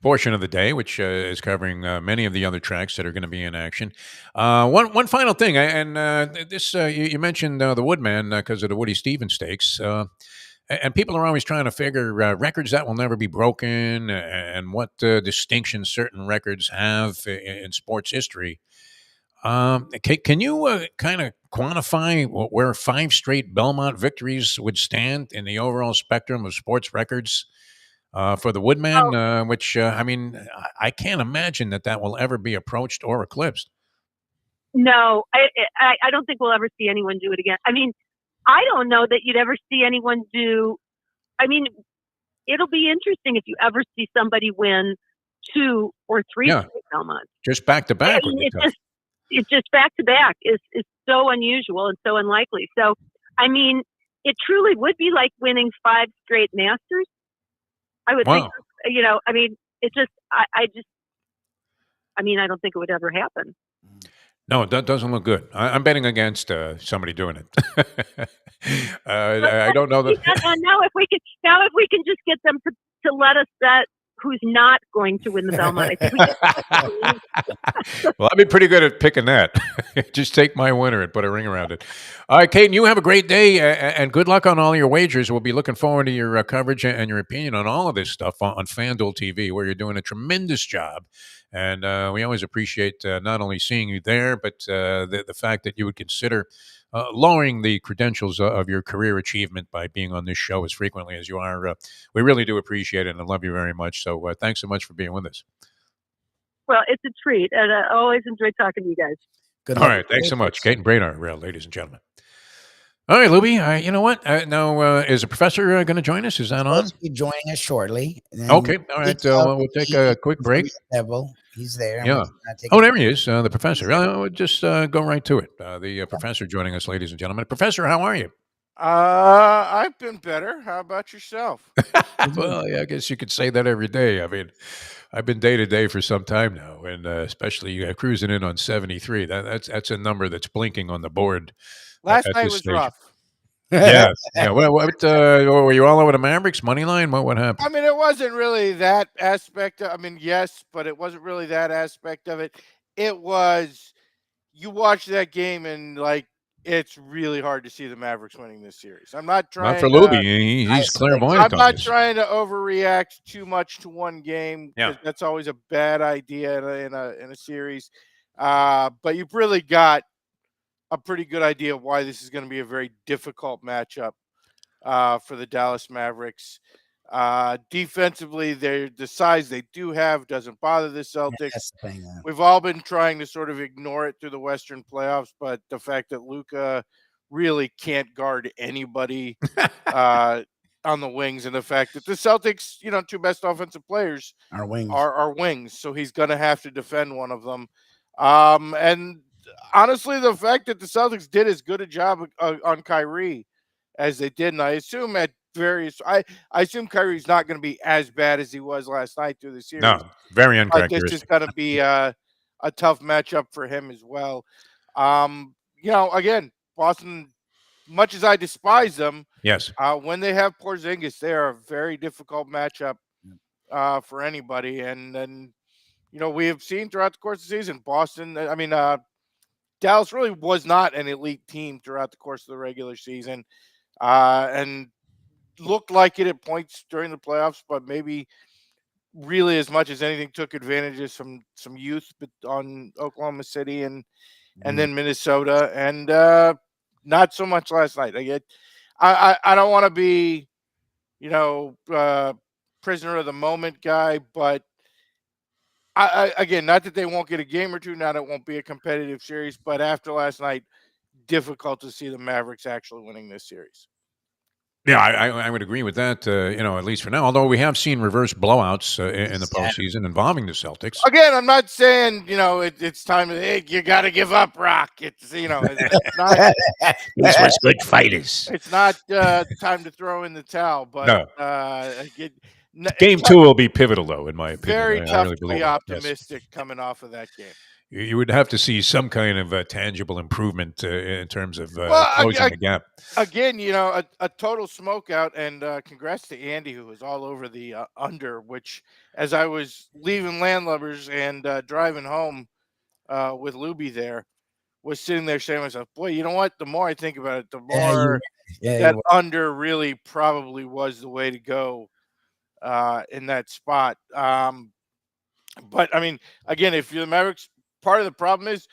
portion of the day, which is covering many of the other tracks that are going to be in action. One final thing, and this you mentioned the Woodman because of the Woody Stevens Stakes. And people are always trying to figure records that will never be broken and what distinctions certain records have in sports history. Can you kind of quantify where 5 straight Belmont victories would stand in the overall spectrum of sports records for the Woodman? Which, I mean, I can't imagine that will ever be approached or eclipsed. No, I don't think we'll ever see anyone do it again. I mean, I don't know that you'd ever see anyone do. I mean, it'll be interesting if you ever see somebody win 2 or 3 straight Belmonts. Just back to back. I mean, it's just back to back is so unusual and so unlikely. So, I mean, it truly would be like winning 5 straight Masters. I would think, I mean, it's just, I don't think it would ever happen. No, that doesn't look good. I'm betting against somebody doing it. I don't know that. Now, if we can just get them to let us bet who's not going to win the Belmont. Well, I'd be pretty good at picking that. Just take my winner and put a ring around it. All right, Caton, you have a great day and good luck on all your wagers. We'll be looking forward to your coverage and your opinion on all of this stuff on FanDuel TV, where you're doing a tremendous job. And we always appreciate not only seeing you there, but the fact that you would consider lowering the credentials of your career achievement by being on this show as frequently as you are. We really do appreciate it and love you very much. So thanks so much for being with us. Well, it's a treat, and I always enjoy talking to you guys. Good All right. Thanks so much. Caton Bredar, ladies and gentlemen. All right, Lubie, you know what? Now, is the professor going to join us? Is that on? He'll be joining us shortly. Okay. All right. We'll take a quick break. He's there. Yeah. Oh, there he is, the professor. We'll just go right to it. The professor joining us, ladies and gentlemen. Professor, how are you? I've been better. How about yourself? Well, yeah, I guess you could say that every day. I mean, I've been day to day for some time now, and especially cruising in on 73. That's a number that's blinking on the board. Last night was rough. Yes. Yeah. What were you all over the Mavericks money line? What happened? I mean, it wasn't really that aspect. Yes, but it wasn't really that aspect of it. It was, you watch that game and it's really hard to see the Mavericks winning this series. I'm not trying. Not for Lubie. He's clairvoyant. I'm not trying to overreact too much to one game. Yeah. That's always a bad idea in a series. But you've really got a pretty good idea of why this is going to be a very difficult matchup for the Dallas Mavericks. Defensively, the size they do have doesn't bother the Celtics. We've all been trying to sort of ignore it through the Western playoffs, but the fact that Luka really can't guard anybody on the wings, and the fact that the Celtics, 2 best offensive players are wings, so he's going to have to defend one of them. And honestly, the fact that the Celtics did as good a job on Kyrie as they did, and I assume I assume Kyrie's not going to be as bad as he was last night through the series. No, very uncharacteristic. This is going to be a tough matchup for him as well. Again, Boston, much as I despise them, yes, when they have Porzingis, they are a very difficult matchup for anybody. And then, we have seen throughout the course of the season, Dallas really was not an elite team throughout the course of the regular season, and looked like it at points during the playoffs, but maybe really as much as anything took advantages from some youth on Oklahoma City and then Minnesota, and not so much last night. I don't want to be, prisoner of the moment guy, but Again, not that they won't get a game or two, now that won't be a competitive series, but after last night, difficult to see the Mavericks actually winning this series. Yeah, I would agree with that. At least for now. Although we have seen reverse blowouts in the postseason involving the Celtics. Again, I'm not saying it's time to. Hey, you got to give up, Rock. It's it's not. These were good fighters. It's not time to throw in the towel, but Game 2 will be pivotal, though, in my opinion. Very I tough really to believe be it. optimistic coming off of that game. You would have to see some kind of tangible improvement in terms of Well, closing the gap. Again, a total smokeout, and congrats to Andy, who was all over the under, which as I was leaving Landlubbers and driving home with Lubie there, was sitting there saying to myself, boy, you know what? The more I think about it, the more that under really probably was the way to go in that spot. But, I mean, again, if you're the Mavericks, part of the problem is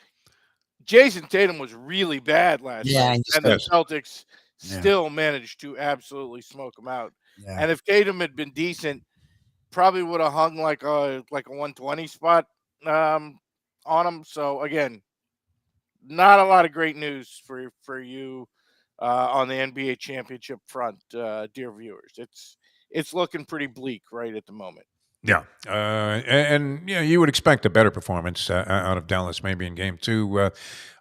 Jason Tatum was really bad last night, and the Celtics still managed to absolutely smoke him out. Yeah. And if Tatum had been decent, probably would have hung like a 120 spot on him. So again, not a lot of great news for you on the NBA championship front, dear viewers. It's looking pretty bleak right at the moment. Yeah, and you would expect a better performance out of Dallas, maybe in Game 2.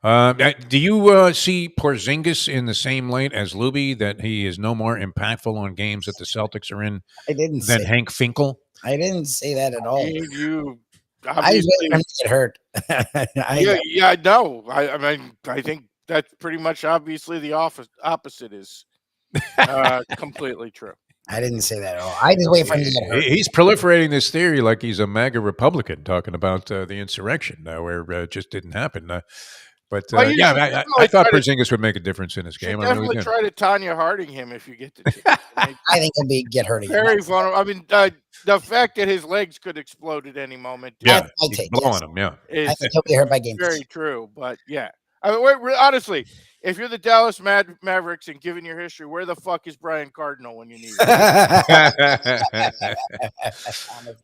Do you see Porzingis in the same light as Lubie, that he is no more impactful on games that the Celtics are in than Hank Finkel? I didn't say that at all. I just wait for him to get hurt. I know. I mean, I think that's pretty much obviously the opposite is completely true. I didn't say that at all. I just wait for him to get hurt. He's proliferating this theory like he's a MAGA Republican, talking about the insurrection, where it just didn't happen. But I thought Porzingis would make a difference in his game. Definitely try to Tanya Harding him if you get the chance. I think he'll get hurt again. Very vulnerable. I mean, the fact that his legs could explode at any moment. Yeah, he's blowing him. Yeah, I think he'll be hurt by game. Very true. But yeah, I mean, honestly, if you're the Dallas Mavericks and given your history, where the fuck is Brian Cardinal when you need him?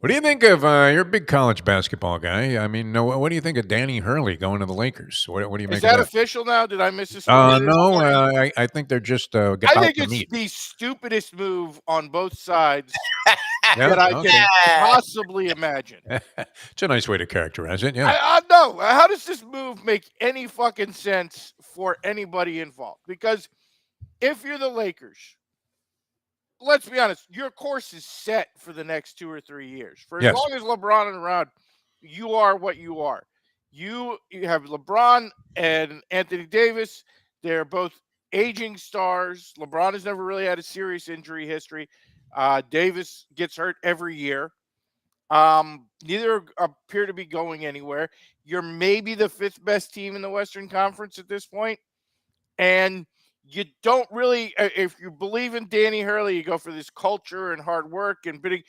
What do you think of you're a big college basketball guy? I mean, what do you think of Danny Hurley going to the Lakers? What do you make of that? Is that official now? Did I miss this? No, I think they're just I think it's the stupidest move on both sides that I can possibly imagine. It's a nice way to characterize it. Yeah. I know. How does this move make any fucking sense for anybody involved? Because if you're the Lakers, let's be honest, your course is set for the next 2 or 3 years. For as long as LeBron is around, you are what you are. You have LeBron and Anthony Davis. They're both aging stars. LeBron has never really had a serious injury history. Davis gets hurt every year. Neither appear to be going anywhere. You're maybe the 5th best team in the Western Conference at this point. And you don't really, if you believe in Danny Hurley, you go for this culture and hard work and bidding.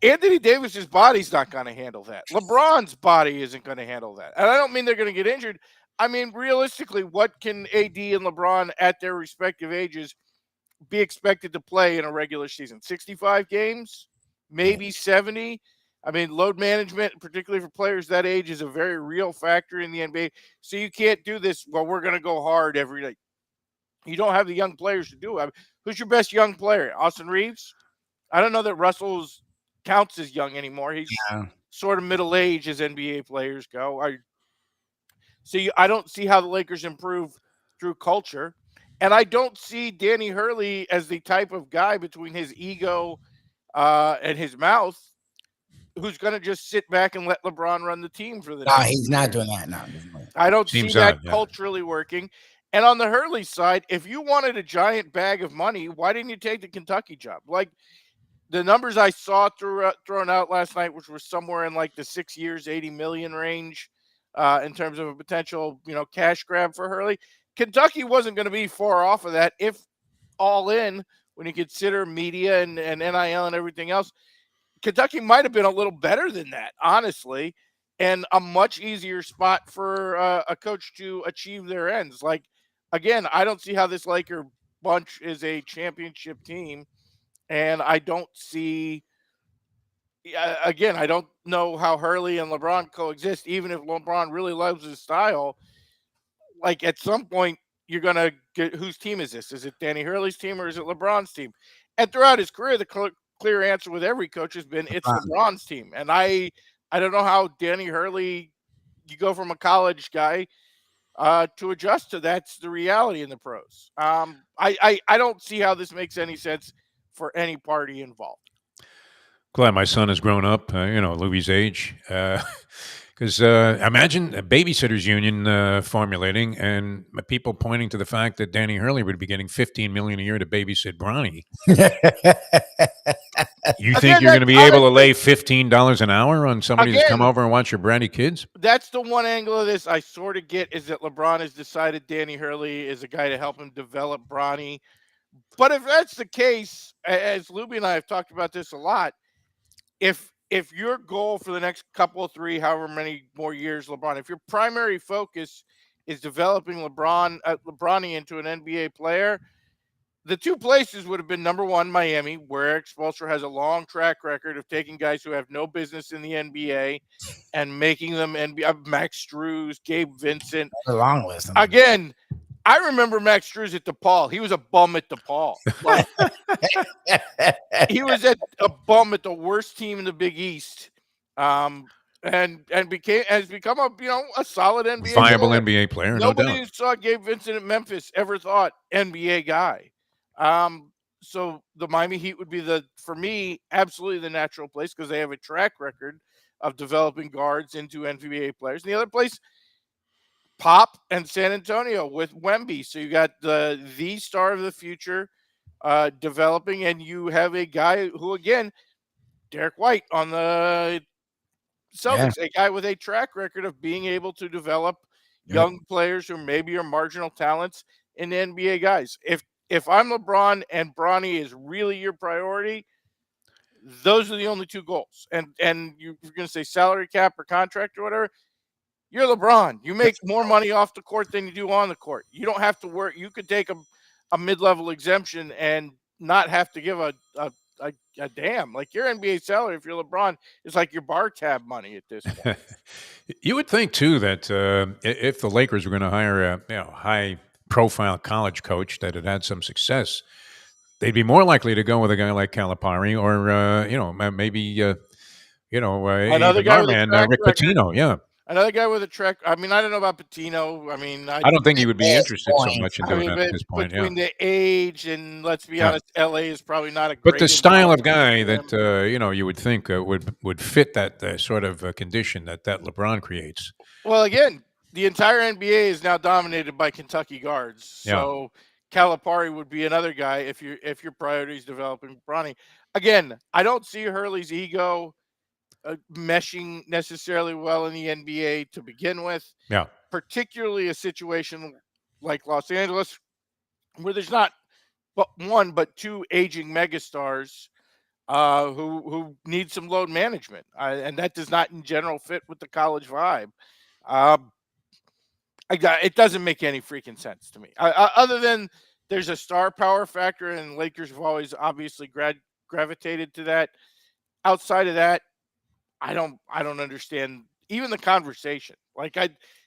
Anthony Davis's body's not going to handle that. LeBron's body isn't going to handle that. And I don't mean they're going to get injured. I mean, realistically, what can AD and LeBron at their respective ages be expected to play in a regular season? 65 games, maybe 70. I mean, load management, particularly for players that age, is a very real factor in the NBA. So you can't do this, well, we're going to go hard every day. You don't have the young players to do it. I mean, who's your best young player? Austin Reeves? I don't know that Russell's counts as young anymore. He's sort of middle-aged as NBA players go. I don't see how the Lakers improve through culture. And I don't see Danny Hurley as the type of guy between his ego and his mouth who's going to just sit back and let LeBron run the team for the next he's not doing that. No, I don't see that culturally working. And on the Hurley side, if you wanted a giant bag of money, why didn't you take the Kentucky job? Like the numbers I saw thrown out last night, which was somewhere in like the 6 years, 80 million range in terms of a potential, cash grab for Hurley. Kentucky wasn't going to be far off of that, if all in, when you consider media and NIL and everything else. Kentucky might have been a little better than that, honestly, and a much easier spot for a coach to achieve their ends. Like, again, I don't see how this Laker bunch is a championship team, and I don't see again, I don't know how Hurley and LeBron coexist. Even if LeBron really loves his style, like at some point you're gonna get whose team is this? Is it Danny Hurley's team or is it LeBron's team? And throughout his career, the clear answer with every coach has been it's LeBron's team. And I don't know how Danny Hurley, you go from a college guy to adjust to that's the reality in the pros. I don't see how this makes any sense for any party involved. Glad my son has grown up, Louis' age. Because imagine a babysitters union formulating and people pointing to the fact that Danny Hurley would be getting $15 million a year to babysit Bronny. You think you're going to be able to lay $15 an hour on somebody to come over and watch your bratty kids? That's the one angle of this I sort of get, is that LeBron has decided Danny Hurley is a guy to help him develop Bronny. But if that's the case, as Lubie and I have talked about this a lot, if your goal for the next couple of 3, however many more years, LeBron, if your primary focus is developing Bronny into an NBA player, the two places would have been number one, Miami, where Eric Spoelstra has a long track record of taking guys who have no business in the NBA and making them NBA. Max Strus, Gabe Vincent. A long list. Again, I remember Max Strus at DePaul. He was a bum at DePaul. Like, he was a bum at the worst team in the Big East, and has become a solid NBA viable player. NBA player. Nobody no who doubt. saw Gabe Vincent at Memphis ever thought NBA guy. So the Miami Heat would be for me, absolutely the natural place because they have a track record of developing guards into NBA players. And the other place, Pop and San Antonio with Wemby. So you got the star of the future developing, and you have a guy who, again, Derek White on the Celtics, a guy with a track record of being able to develop young players who maybe are marginal talents in the NBA guys. If I'm LeBron and Bronny is really your priority, those are the only two goals. And you're going to say salary cap or contract or whatever. You're LeBron. You make more money off the court than you do on the court. You don't have to work. You could take a mid-level exemption and not have to give a damn. Like your NBA salary, if you're LeBron, is like your bar tab money at this point. You would think too that if the Lakers were going to hire a high-profile college coach that had some success, they'd be more likely to go with a guy like Calipari or maybe another even guy our with a man track Rick record. Pitino. Yeah. Another guy with a track. I mean, I don't know about Pitino. I mean, I don't think he would be interested so much in doing that at this point. Between the age and, let's be honest, LA is probably not a great. But the style of guy that you would think would fit that sort of condition that LeBron creates. Well, again, the entire NBA is now dominated by Kentucky guards. So Calipari would be another guy if your priority is developing Bronny. Again, I don't see Hurley's ego meshing necessarily well in the NBA to begin with. Yeah. Particularly a situation like Los Angeles, where there's not one but two aging megastars who need some load management, and that does not in general fit with the college vibe. It doesn't make any freaking sense to me. Other than there's a star power factor, and Lakers have always obviously gravitated to that. Outside of that, I don't understand even the conversation. Like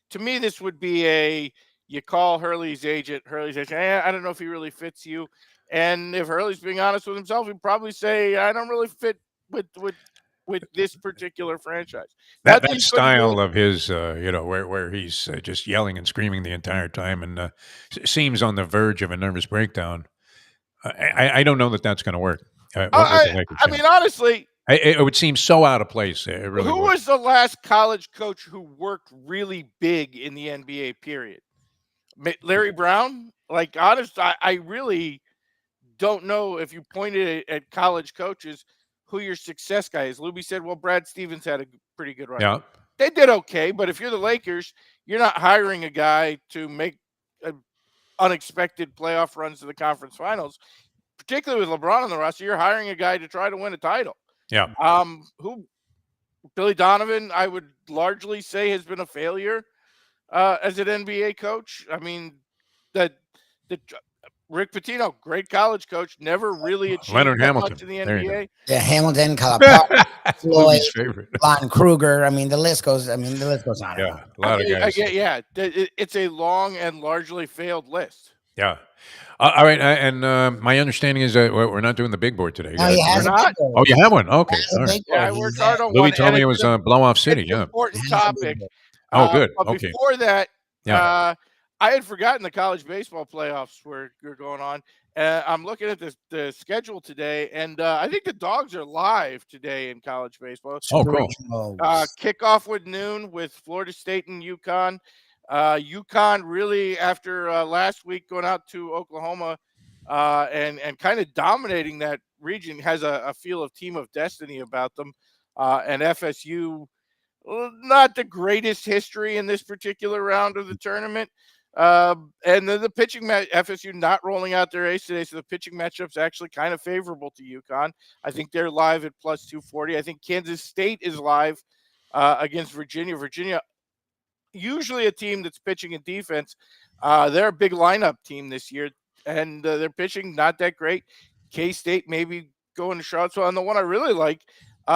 to me, this would be you call Hurley's agent. I don't know if he really fits you. And if Hurley's being honest with himself, he'd probably say, I don't really fit with this particular franchise. That style of his, where he's just yelling and screaming the entire time and seems on the verge of a nervous breakdown. I don't know that that's going to work. I mean, honestly, it would seem so out of place. It really who was the last college coach who worked really big in the NBA period? Larry Brown? Like, honest, I really don't know if you pointed at college coaches who your success guy is. Lubie said, well, Brad Stevens had a pretty good run. Yeah. They did okay, but if you're the Lakers, you're not hiring a guy to make unexpected playoff runs to the conference finals. Particularly with LeBron on the roster, you're hiring a guy to try to win a title. Yeah. Who Billy Donovan, I would largely say, has been a failure as an NBA coach. I mean, Rick Pitino, great college coach, never really achieved Leonard that Hamilton. much in the There you NBA. Yeah, Hamilton, Calipari, Floyd, Lubie's favorite. Lon Kruger. I mean, the list goes. I mean, the list goes on. And on. Yeah, a lot of guys. Yeah, it's a long and largely failed list. Yeah. All right. My understanding is that we're not doing the big board today. No, he has We're a not? big board. Oh, you have one? Okay. He has a All right. big Yeah, I board. worked He's, hard on Louis one. told and me it it's was a- Blow Off City. It's an Yeah. important he has a big topic. board. Oh, good. But Okay. before that, Yeah. I had forgotten the college baseball playoffs were going on. I'm looking at the schedule today, and I think the Dogs are live today in college baseball. Oh, cool. Kickoff with noon with Florida State and UConn. UConn really, after last week going out to Oklahoma and kind of dominating that region, has a feel of team of destiny about them. And FSU, not the greatest history in this particular round of the tournament. And then the pitching match, FSU not rolling out their ace today, so the pitching matchup's actually kind of favorable to UConn. I think they're live at plus 240. I think Kansas State is live against Virginia. Virginia, usually a team that's pitching and defense. They're a big lineup team this year, and their pitching not that great. K-State maybe going to Charlottesville. And the one I really like,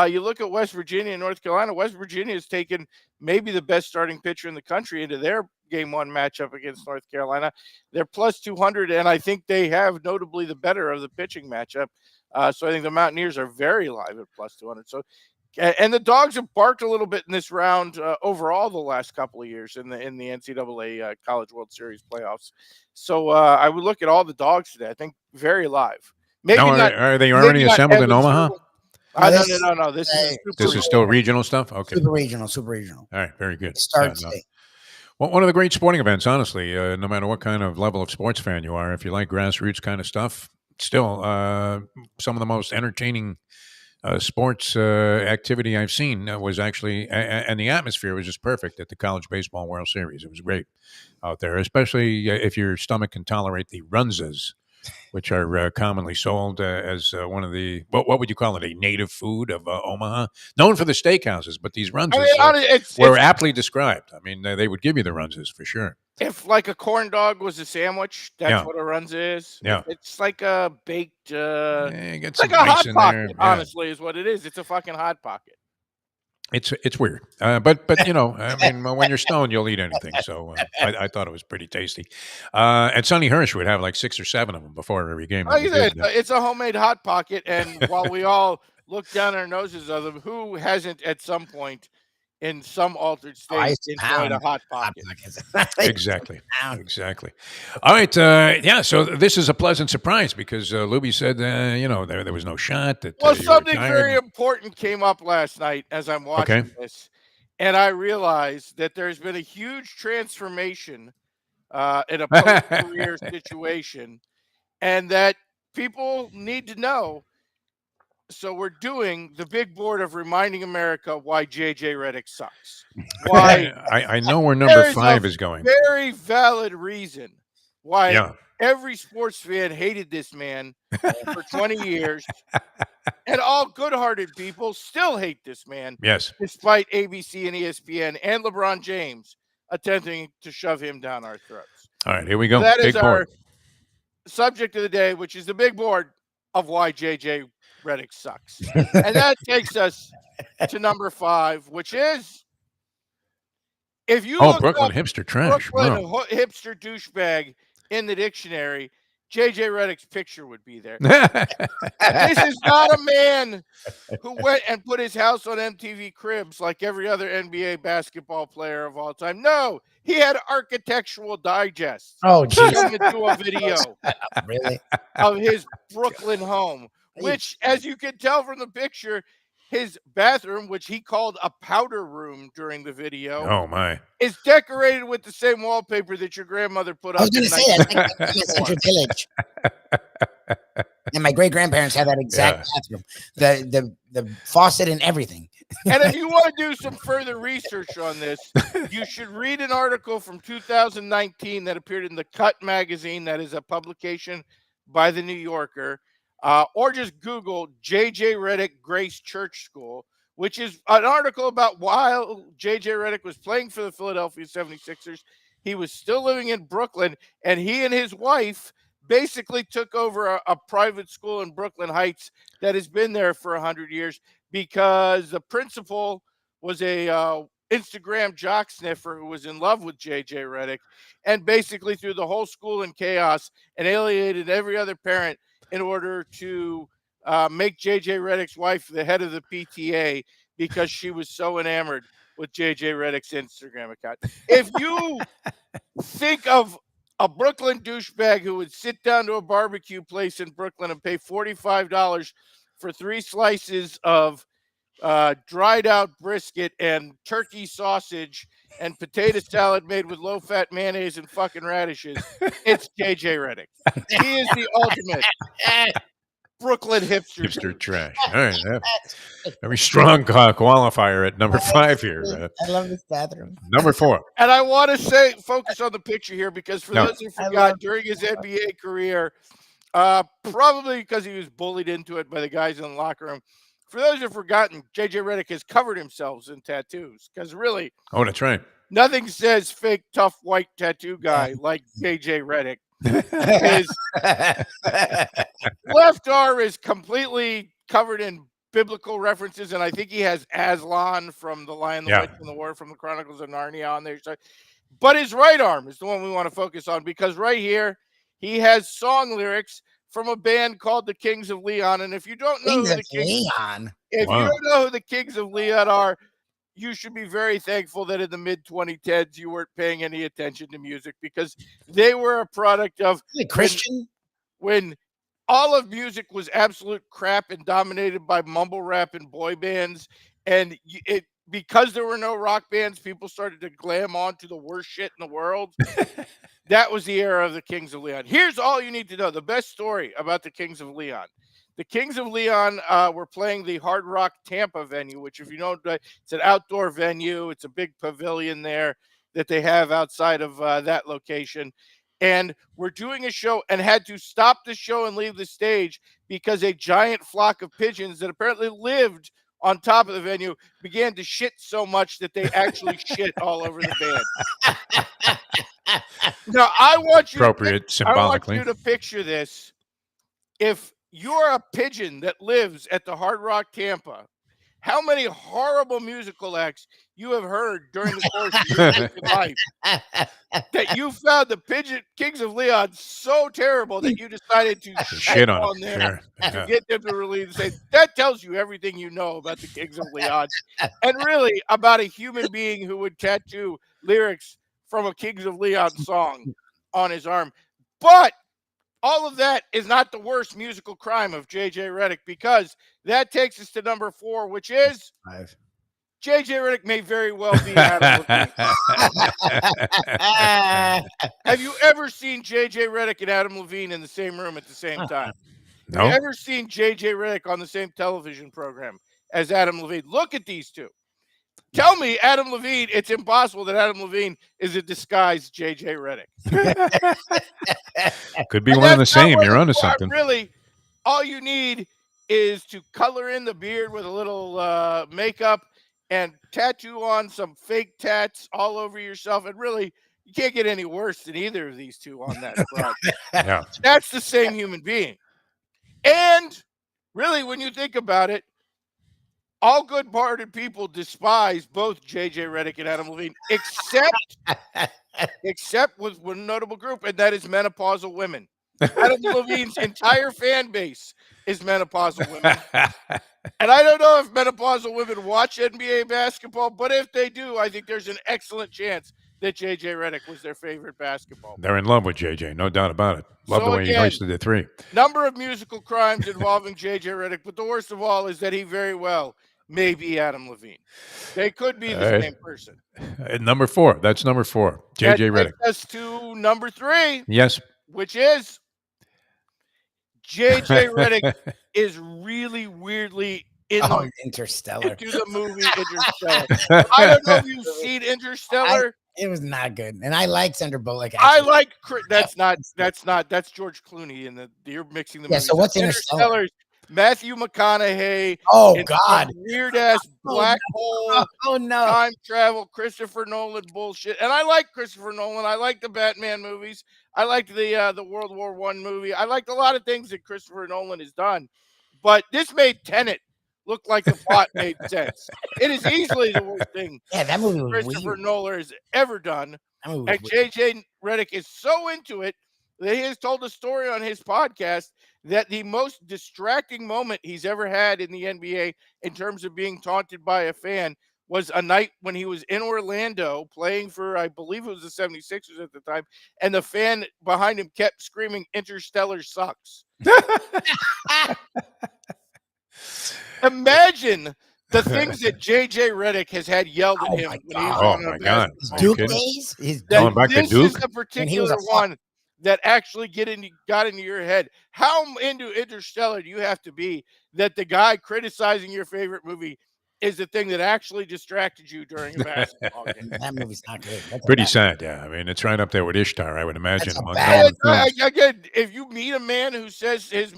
you look at West Virginia and North Carolina. West Virginia has taken maybe the best starting pitcher in the country into their game one matchup against North Carolina. They're plus 200, and I think they have notably the better of the pitching matchup. So I think the Mountaineers are very live at plus 200. So, and the Dogs have barked a little bit in this round overall the last couple of years in the NCAA College World Series playoffs. So I would look at all the Dogs today. I think very live. Maybe Now, not. are they already assembled in Omaha? No. This is still regional stuff? Okay. Super regional. All right. Very good. Starts Yeah, no. Well, one of the great sporting events, honestly, no matter what kind of level of sports fan you are, if you like grassroots kind of stuff, still some of the most entertaining sports activity I've seen was actually, and the atmosphere was just perfect at the College Baseball World Series. It was great out there, especially if your stomach can tolerate the runzas, which are commonly sold as one of the, what would you call it, a native food of Omaha, known for the steakhouses, but these runzas were aptly described. I mean, they would give you the runzas for sure. If like a corn dog was a sandwich, that's what a runza is. Yeah. It's like a baked, it's like a hot pocket, honestly, is what it is. It's a fucking hot pocket. It's weird, but you know, I mean, when you're stoned, you'll eat anything. So I thought it was pretty tasty. And Sonny Hirsch would have like 6 or 7 of them before every game. It's a homemade hot pocket, and while we all look down our noses of them, who hasn't at some point in some altered state enjoyed a hot pocket? Exactly. All right, so this is a pleasant surprise because Lubie said, there was no shot. Well, something very important came up last night as I'm watching this, and I realized that there's been a huge transformation in a post-career situation, and that people need to know. So we're doing the big board of reminding America why JJ Redick sucks. Why I know where number 5 is going. Very valid reason why every sports fan hated this man for 20 years, and all good-hearted people still hate this man. Yes, despite ABC and ESPN and LeBron James attempting to shove him down our throats. All right, here we go. So that big is board. our subject of the day, which is the big board of why JJ Redick sucks. And that takes us to number 5, which is, if you look Brooklyn up hipster trash. Brooklyn hipster douchebag in the dictionary, JJ Redick's picture would be there. This is not a man who went and put his house on MTV Cribs like every other NBA basketball player of all time. No, he had Architectural Digest. Oh, geez. Into a video really of his Brooklyn home, which, as you can tell from the picture, his bathroom, which he called a powder room during the video, oh my, is decorated with the same wallpaper that your grandmother put up. I was going to say that. Like Central Village. And my great grandparents had that exact bathroom, the faucet and everything. And if you want to do some further research on this, you should read an article from 2019 that appeared in the Cut magazine. That is a publication by the New Yorker. Or just Google JJ Redick Grace Church School, which is an article about while JJ Redick was playing for the Philadelphia 76ers, he was still living in Brooklyn, and he and his wife basically took over a private school in Brooklyn Heights that has been there for 100 years because the principal was a Instagram jock sniffer who was in love with JJ Redick and basically threw the whole school in chaos and alienated every other parent in order to make JJ Redick's wife the head of the PTA because she was so enamored with JJ Redick's Instagram account. If you think of a Brooklyn douchebag who would sit down to a barbecue place in Brooklyn and pay $45 for 3 slices of dried out brisket and turkey sausage and potato salad made with low-fat mayonnaise and fucking radishes, it's JJ Redick. He is the ultimate Brooklyn Hipster trash. All right. Very strong qualifier at number 5 here. I love this bathroom. Number 4. And I want to focus on the picture here because for those who forgot, during his NBA career, probably because he was bullied into it by the guys in the locker room, for those who have forgotten, JJ Redick has covered himself in tattoos because really, Oh, that's right. nothing says fake, tough, white tattoo guy like JJ Redick. His left arm is completely covered in biblical references, and I think he has Aslan from The Lion, the Witch, and the War from the Chronicles of Narnia on there. But his right arm is the one we want to focus on because right here he has song lyrics from a band called the Kings of Leon. And if you don't know who the Kings of Leon are, you should be very thankful that in the mid-2010s you weren't paying any attention to music because they were a product of Christian when all of music was absolute crap and dominated by mumble rap and boy bands, and because there were no rock bands, people started to glam on to the worst shit in the world. That was the era of the Kings of Leon. Here's all you need to know. The best story about the Kings of Leon. The Kings of Leon were playing the Hard Rock Tampa venue, which if you know, it's an outdoor venue. It's a big pavilion there that they have outside of that location. And we're doing a show and had to stop the show and leave the stage because a giant flock of pigeons that apparently lived on top of the venue began to shit so much that they actually shit all over the band. Now, I want you to picture this. If you're a pigeon that lives at the Hard Rock Tampa, how many horrible musical acts you have heard during the course of your life that you found the Kings of Leon so terrible that you decided to shit on them to get them to relieve the stage. That tells you everything you know about the Kings of Leon and really about a human being who would tattoo lyrics from a Kings of Leon song on his arm. But all of that is not the worst musical crime of JJ Redick because that takes us to number 4, which is 5. JJ Redick may very well be Adam Levine. Have you ever seen JJ Redick and Adam Levine in the same room at the same time? No. Have you ever seen JJ Redick on the same television program as Adam Levine? Look at these two. Tell me, Adam Levine, it's impossible that Adam Levine is a disguised JJ Redick. Could be one and the same. You're onto something. Really, all you need is to color in the beard with a little makeup and tattoo on some fake tats all over yourself. And really, you can't get any worse than either of these two on that front. Yeah. That's the same human being. And really, when you think about it, all good-hearted people despise both JJ Redick and Adam Levine, except with one notable group, and that is menopausal women. Adam Levine's entire fan base is menopausal women. And I don't know if menopausal women watch NBA basketball, but if they do, I think there's an excellent chance that JJ Redick was their favorite basketball player. They're in love with JJ, no doubt about it. Love the way he hoisted the 3. Number of musical crimes involving JJ Redick, but the worst of all is that he very well may be Adam Levine. They could be the same person. Number 4. That's number 4. JJ Redick. That takes us to number 3. Yes. Which is JJ Redick is really weirdly into the movie Interstellar. I don't know if you've seen Interstellar. It was not good, and I like Sandra Bullock. I like that's George Clooney, and you're mixing the movies. So what's Interstellar? Matthew McConaughey. Oh in God. weird ass black hole Oh no. time travel Christopher Nolan bullshit. And I like Christopher Nolan. I like the Batman movies. I liked the World War I movie. I liked a lot of things that Christopher Nolan has done. But this made Tenet look like the plot made sense. It is easily the worst thing Yeah, that movie was Christopher weird. Nolan has ever done. That movie was And weird. JJ Redick is so into it that he has told a story on his podcast that the most distracting moment he's ever had in the NBA in terms of being taunted by a fan was a night when he was in Orlando playing for, I believe it was the 76ers at the time, and the fan behind him kept screaming, "Interstellar sucks." Imagine the things that JJ Redick has had yelled at Oh him my when he was God. on Oh a my God! His Are you Duke kidding? days. His Going Duke. back to This Duke? is the When he was particular a one that actually got into your head. How into Interstellar do you have to be that the guy criticizing your favorite movie is the thing that actually distracted you during a basketball game? That movie's not good. That's a Pretty bad- sad, yeah. I mean, it's right up there with Ishtar, I would imagine. That's a Among bad- Nolan And, films. again, if you meet a man who says his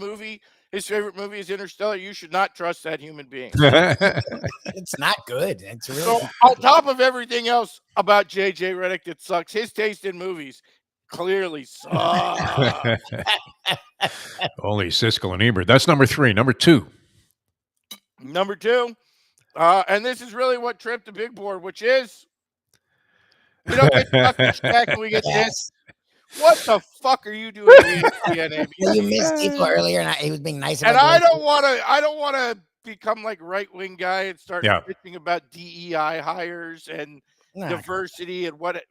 favorite movie is Interstellar, you should not trust that human being. It's not good. It's really. So, on top of everything else about JJ Redick that sucks, his taste in movies clearly sucks. Only Siskel and Ebert. That's number 3. Number 2. Number 2, and this is really what tripped the big board, which is we don't get Chuck Stack and we get this. What the fuck are you doing in ESPN, ABC? Well, you missed Defo earlier, and he was being nice about And I doing don't want to become like right-wing guy and start Yeah. bitching about DEI hires and Nah, diversity and what.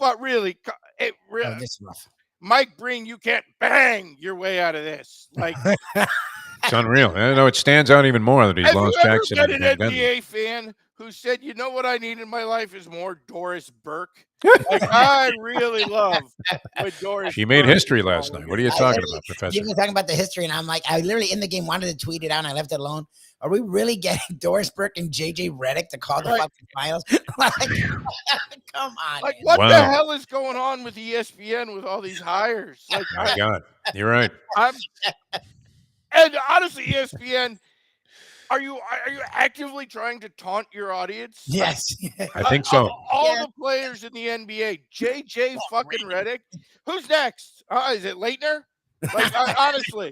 But really, oh, this is rough. Mike Breen, you can't bang your way out of this. Like, It's unreal. I know it stands out even more that he's have lost you ever Jackson been and an Denver. NBA fan who said, "You know what I need in my life is more Doris Burke"? Like, I really love when Doris. She made Burke history is last calling night. it. What are you I talking literally- about, Professor? You were talking about the history, and I'm like, I literally in the game wanted to tweet it out, and I left it alone. Are we really getting Doris Burke and JJ Redick to call the Right. fucking finals? Like, come on. Like, man. what the Wow. hell is going on with ESPN with all these hires? Like, My God. You're right. and honestly, ESPN, are you actively trying to taunt your audience? Yes. I think so. All Yeah. the players in the NBA, JJ fucking Redick. Who's next? Is it Leitner? Like, honestly,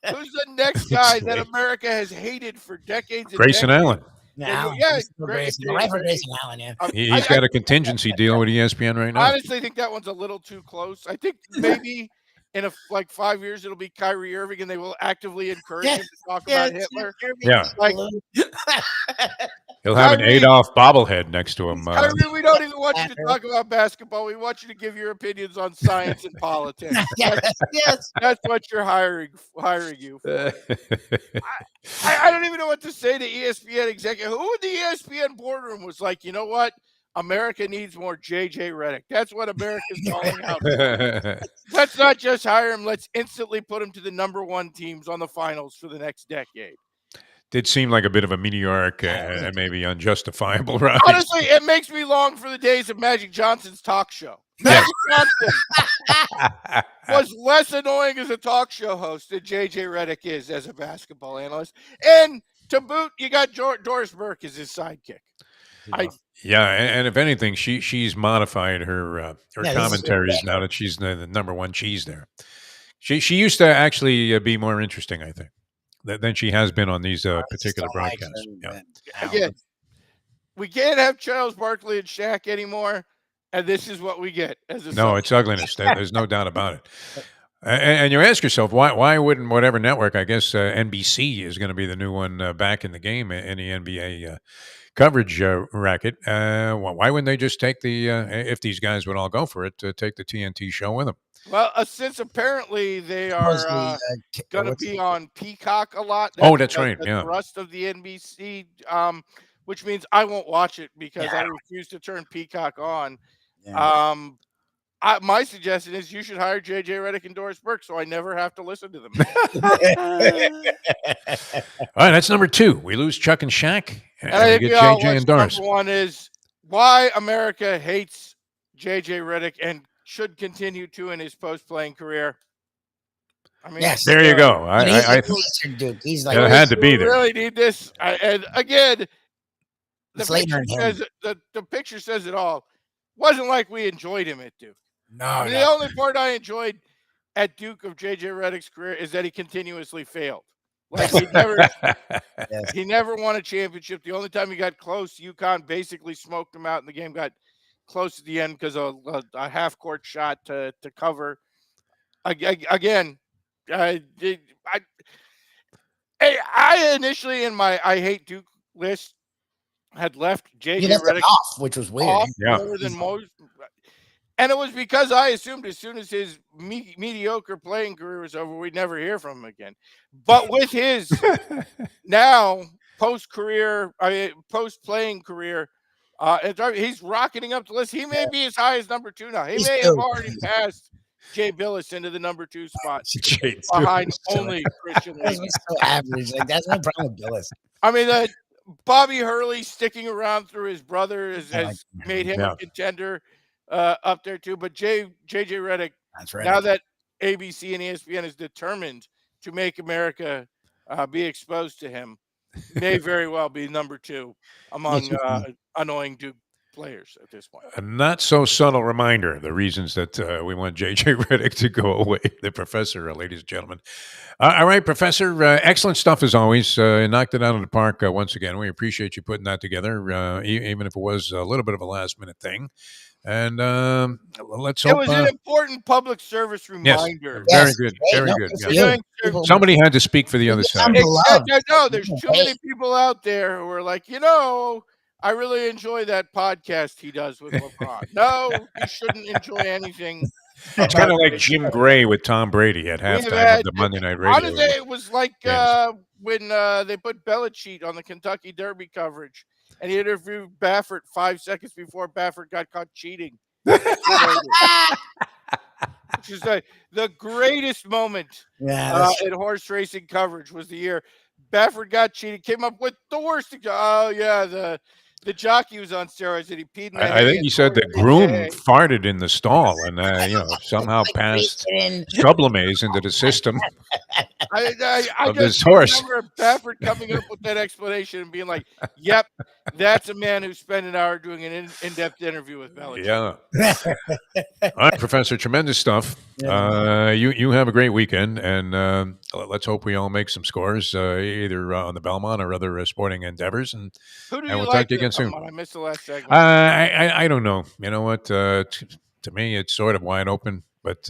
who's the next guy that America has hated for decades? And Grayson decades? Allen. Now, Yeah, Grayson, Grayson, right for Grayson Allen, yeah. He's got a contingency deal with ESPN right now. I honestly think that one's a little too close. I think maybe in 5 years it'll be Kyrie Irving, and they will actively encourage him to talk about Hitler. Yeah. Like, He'll have an Kyrie- Adolf bobblehead next to him. Kyrie, we don't even want you to talk about basketball. We want you to give your opinions on science and politics. Yes. That's what you're hiring you for. I don't even know what to say to ESPN executive. Who in the ESPN boardroom was like, you know what? America needs more JJ Redick. That's what America's calling out for. Let's not just hire him. Let's instantly put him to the number 1 teams on the finals for the next decade. Did seem like a bit of a meteoric and maybe unjustifiable rise. Honestly, it makes me long for the days of Magic Johnson's talk show. Magic Johnson was less annoying as a talk show host than JJ Redick is as a basketball analyst. And to boot, you got Doris Burke as his sidekick. Yeah, and if anything, she's modified her Yeah, commentaries now that she's the number 1 cheese there. She used to actually be more interesting, I think, than she has been on these particular broadcasts. Yeah. Again, we can't have Charles Barkley and Shaq anymore, and this is what we get as a No, it's ugliness. There's no doubt about it. And you ask yourself, why wouldn't whatever network, I guess NBC is going to be the new one back in the game in the NBA coverage racket. Why wouldn't they just take if these guys would all go for it, to take the TNT show with them? Well, since apparently they are going to be on Peacock a lot. That's right. The Yeah. thrust of the NBC, which means I won't watch it because I refuse to turn Peacock on. Yeah. My suggestion is you should hire JJ Redick and Doris Burke so I never have to listen to them. All right, that's number 2. We lose Chuck and Shaq, and And I we think get JJ and Doris. number 1 is why America hates JJ Redick and should continue to in his post-playing career. I mean, Yes. There you go. But he's I a Blazer Duke. He's like, it had to be there. Really need this. And again, the It's later picture in him. says the picture says it all. Wasn't like we enjoyed him at Duke. no, I mean, no. the only part I enjoyed at Duke of JJ Redick's career is that he continuously failed. Like he never won a championship. The only time he got close, UConn basically smoked him out, and the game got close at the end because of a half-court shot to cover. Again, I initially in my I hate Duke list had left He JJ left it Redick off, which was weird. off Yeah. more than most. And it was because I assumed as soon as his mediocre playing career was over, we'd never hear from him again. But with his now post-playing career, he's rocketing up the list. He may be as high as number 2 now. He He's may have two. already passed Jay Billis into the number 2 spot Jay behind Billis. only Christian Billis Leitner. was so average. Like, that's no problem with Billis. I mean, Bobby Hurley sticking around through his brother has made him Yeah. a contender up there too. But JJ Redick, That's right. now that ABC and ESPN is determined to make America be exposed to him, may very well be number 2 among annoying Duke players at this point. A not so subtle reminder of the reasons that we want JJ Redick to go away. The professor, ladies and gentlemen. All right, Professor. Excellent stuff as always. Knocked it out of the park once again. We appreciate you putting that together, even if it was a little bit of a last minute thing. And let's hope. It was an important public service reminder. Very good. Very good. You're Yeah. doing Somebody had to speak for the other side. No, there's too many people out there who are like, I really enjoy that podcast he does with LeBron. No, you shouldn't enjoy anything. It's kind of like Jim Gray with Tom Brady at halftime of the Monday Night Radio. Honestly, it was like when they put Belichick on the Kentucky Derby coverage, and he interviewed Baffert 5 seconds before Baffert got caught cheating. Which is the greatest moment in horse racing coverage was the year Baffert got cheated, came up with the worst. Oh, yeah, the jockey was on steroids and he peed in the I think he said the groom farted in the stall and somehow passed sublimes into the system I of this just horse. remember Baffert coming up with that explanation and being like, "Yep, that's a man who spent an hour doing an in-depth interview with Belichick." Yeah. All right, Professor. Tremendous stuff. You have a great weekend, and let's hope we all make some scores, either on the Belmont or other sporting endeavors. And Who do we'll you talk like to you again soon. I missed the last segment. I don't know. You know what? To me, it's sort of wide open, but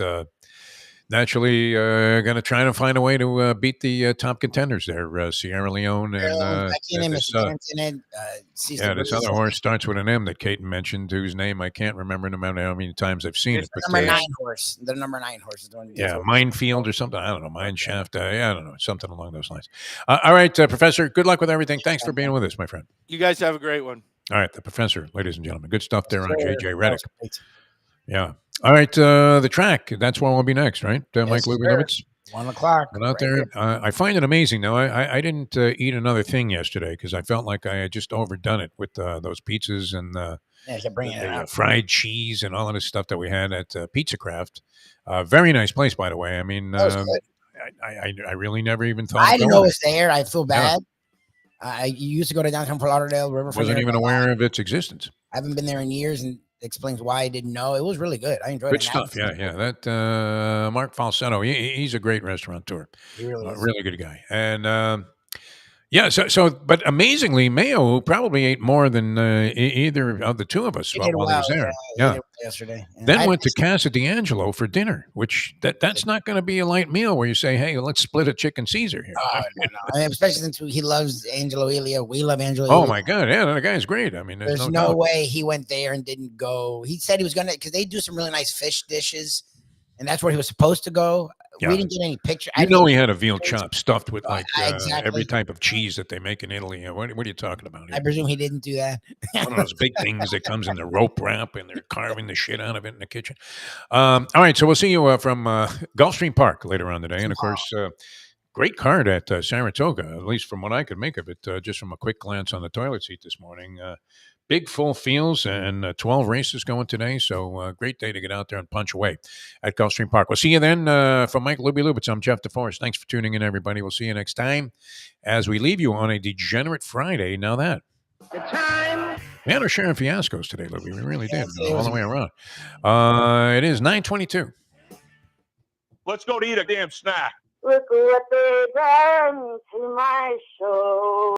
naturally, going to try to find a way to beat the top contenders there, Sierra Leone and this other horse starts with an M that Caton mentioned, whose name I can't remember no matter how many times I've seen it. But number 9 horse. The number 9 horse is doing. Yeah, Minefield or something. I don't know. Mineshaft. I don't know. Something along those lines. All right, Professor. Good luck with everything. Thanks for being with us, my friend. You guys have a great one. All right, the Professor, ladies and gentlemen. Good stuff there on JJ Redick. Yeah. All right, the track. That's where we'll be next, right? Mike Lubie. 1 o'clock. And out there, I find it amazing. Now, I didn't eat another thing yesterday because I felt like I had just overdone it with those pizzas and the fried cheese and all of this stuff that we had at Pizza Craft. Very nice place, by the way. I mean, I really never even thought. I didn't know it was there. I feel bad. I used to go to downtown Fort Lauderdale Riverfront. Wasn't even aware of its existence. I haven't been there in years, and explains why I didn't know. It was really good. I enjoyed it. Good stuff. Yeah. That Mark Falsetto, he's a great restaurateur. He really is. Really good guy. And but amazingly, Mayo probably ate more than either of the two of us while he was there. Yeah. Yesterday. Then went to Casa D'Angelo for dinner, which that's not going to be a light meal where you say, "Hey, let's split a chicken Caesar here." No. I mean, especially since he loves Angelo Elia. We love Angelo. Oh Elia. my God, yeah, the guy's great. I mean, there's no way he went there and didn't go. He said he was gonna because they do some really nice fish dishes, and that's where he was supposed to go. Yeah. We didn't get any picture. He had a veal chop stuffed with every type of cheese that they make in Italy. What are you talking about here? I presume he didn't do that. One of those big things that comes in the rope wrap, and they're carving the shit out of it in the kitchen. All right, so we'll see you from Gulfstream Park later on today. And, of course, great card at Saratoga, at least from what I could make of it, just from a quick glance on the toilet seat this morning. big full fields and 12 races going today. So great day to get out there and punch away at Gulfstream Park. We'll see you then. From Mike Lubie Lubitz, I'm Jeff DeForest. Thanks for tuning in, everybody. We'll see you next time as we leave you on a Degenerate Friday. Now that. The time. We had our share of fiascos today, Lubie. We really did, it all was the way around. It is 9:22. Let's go to eat a damn snack. Look what they done to my show.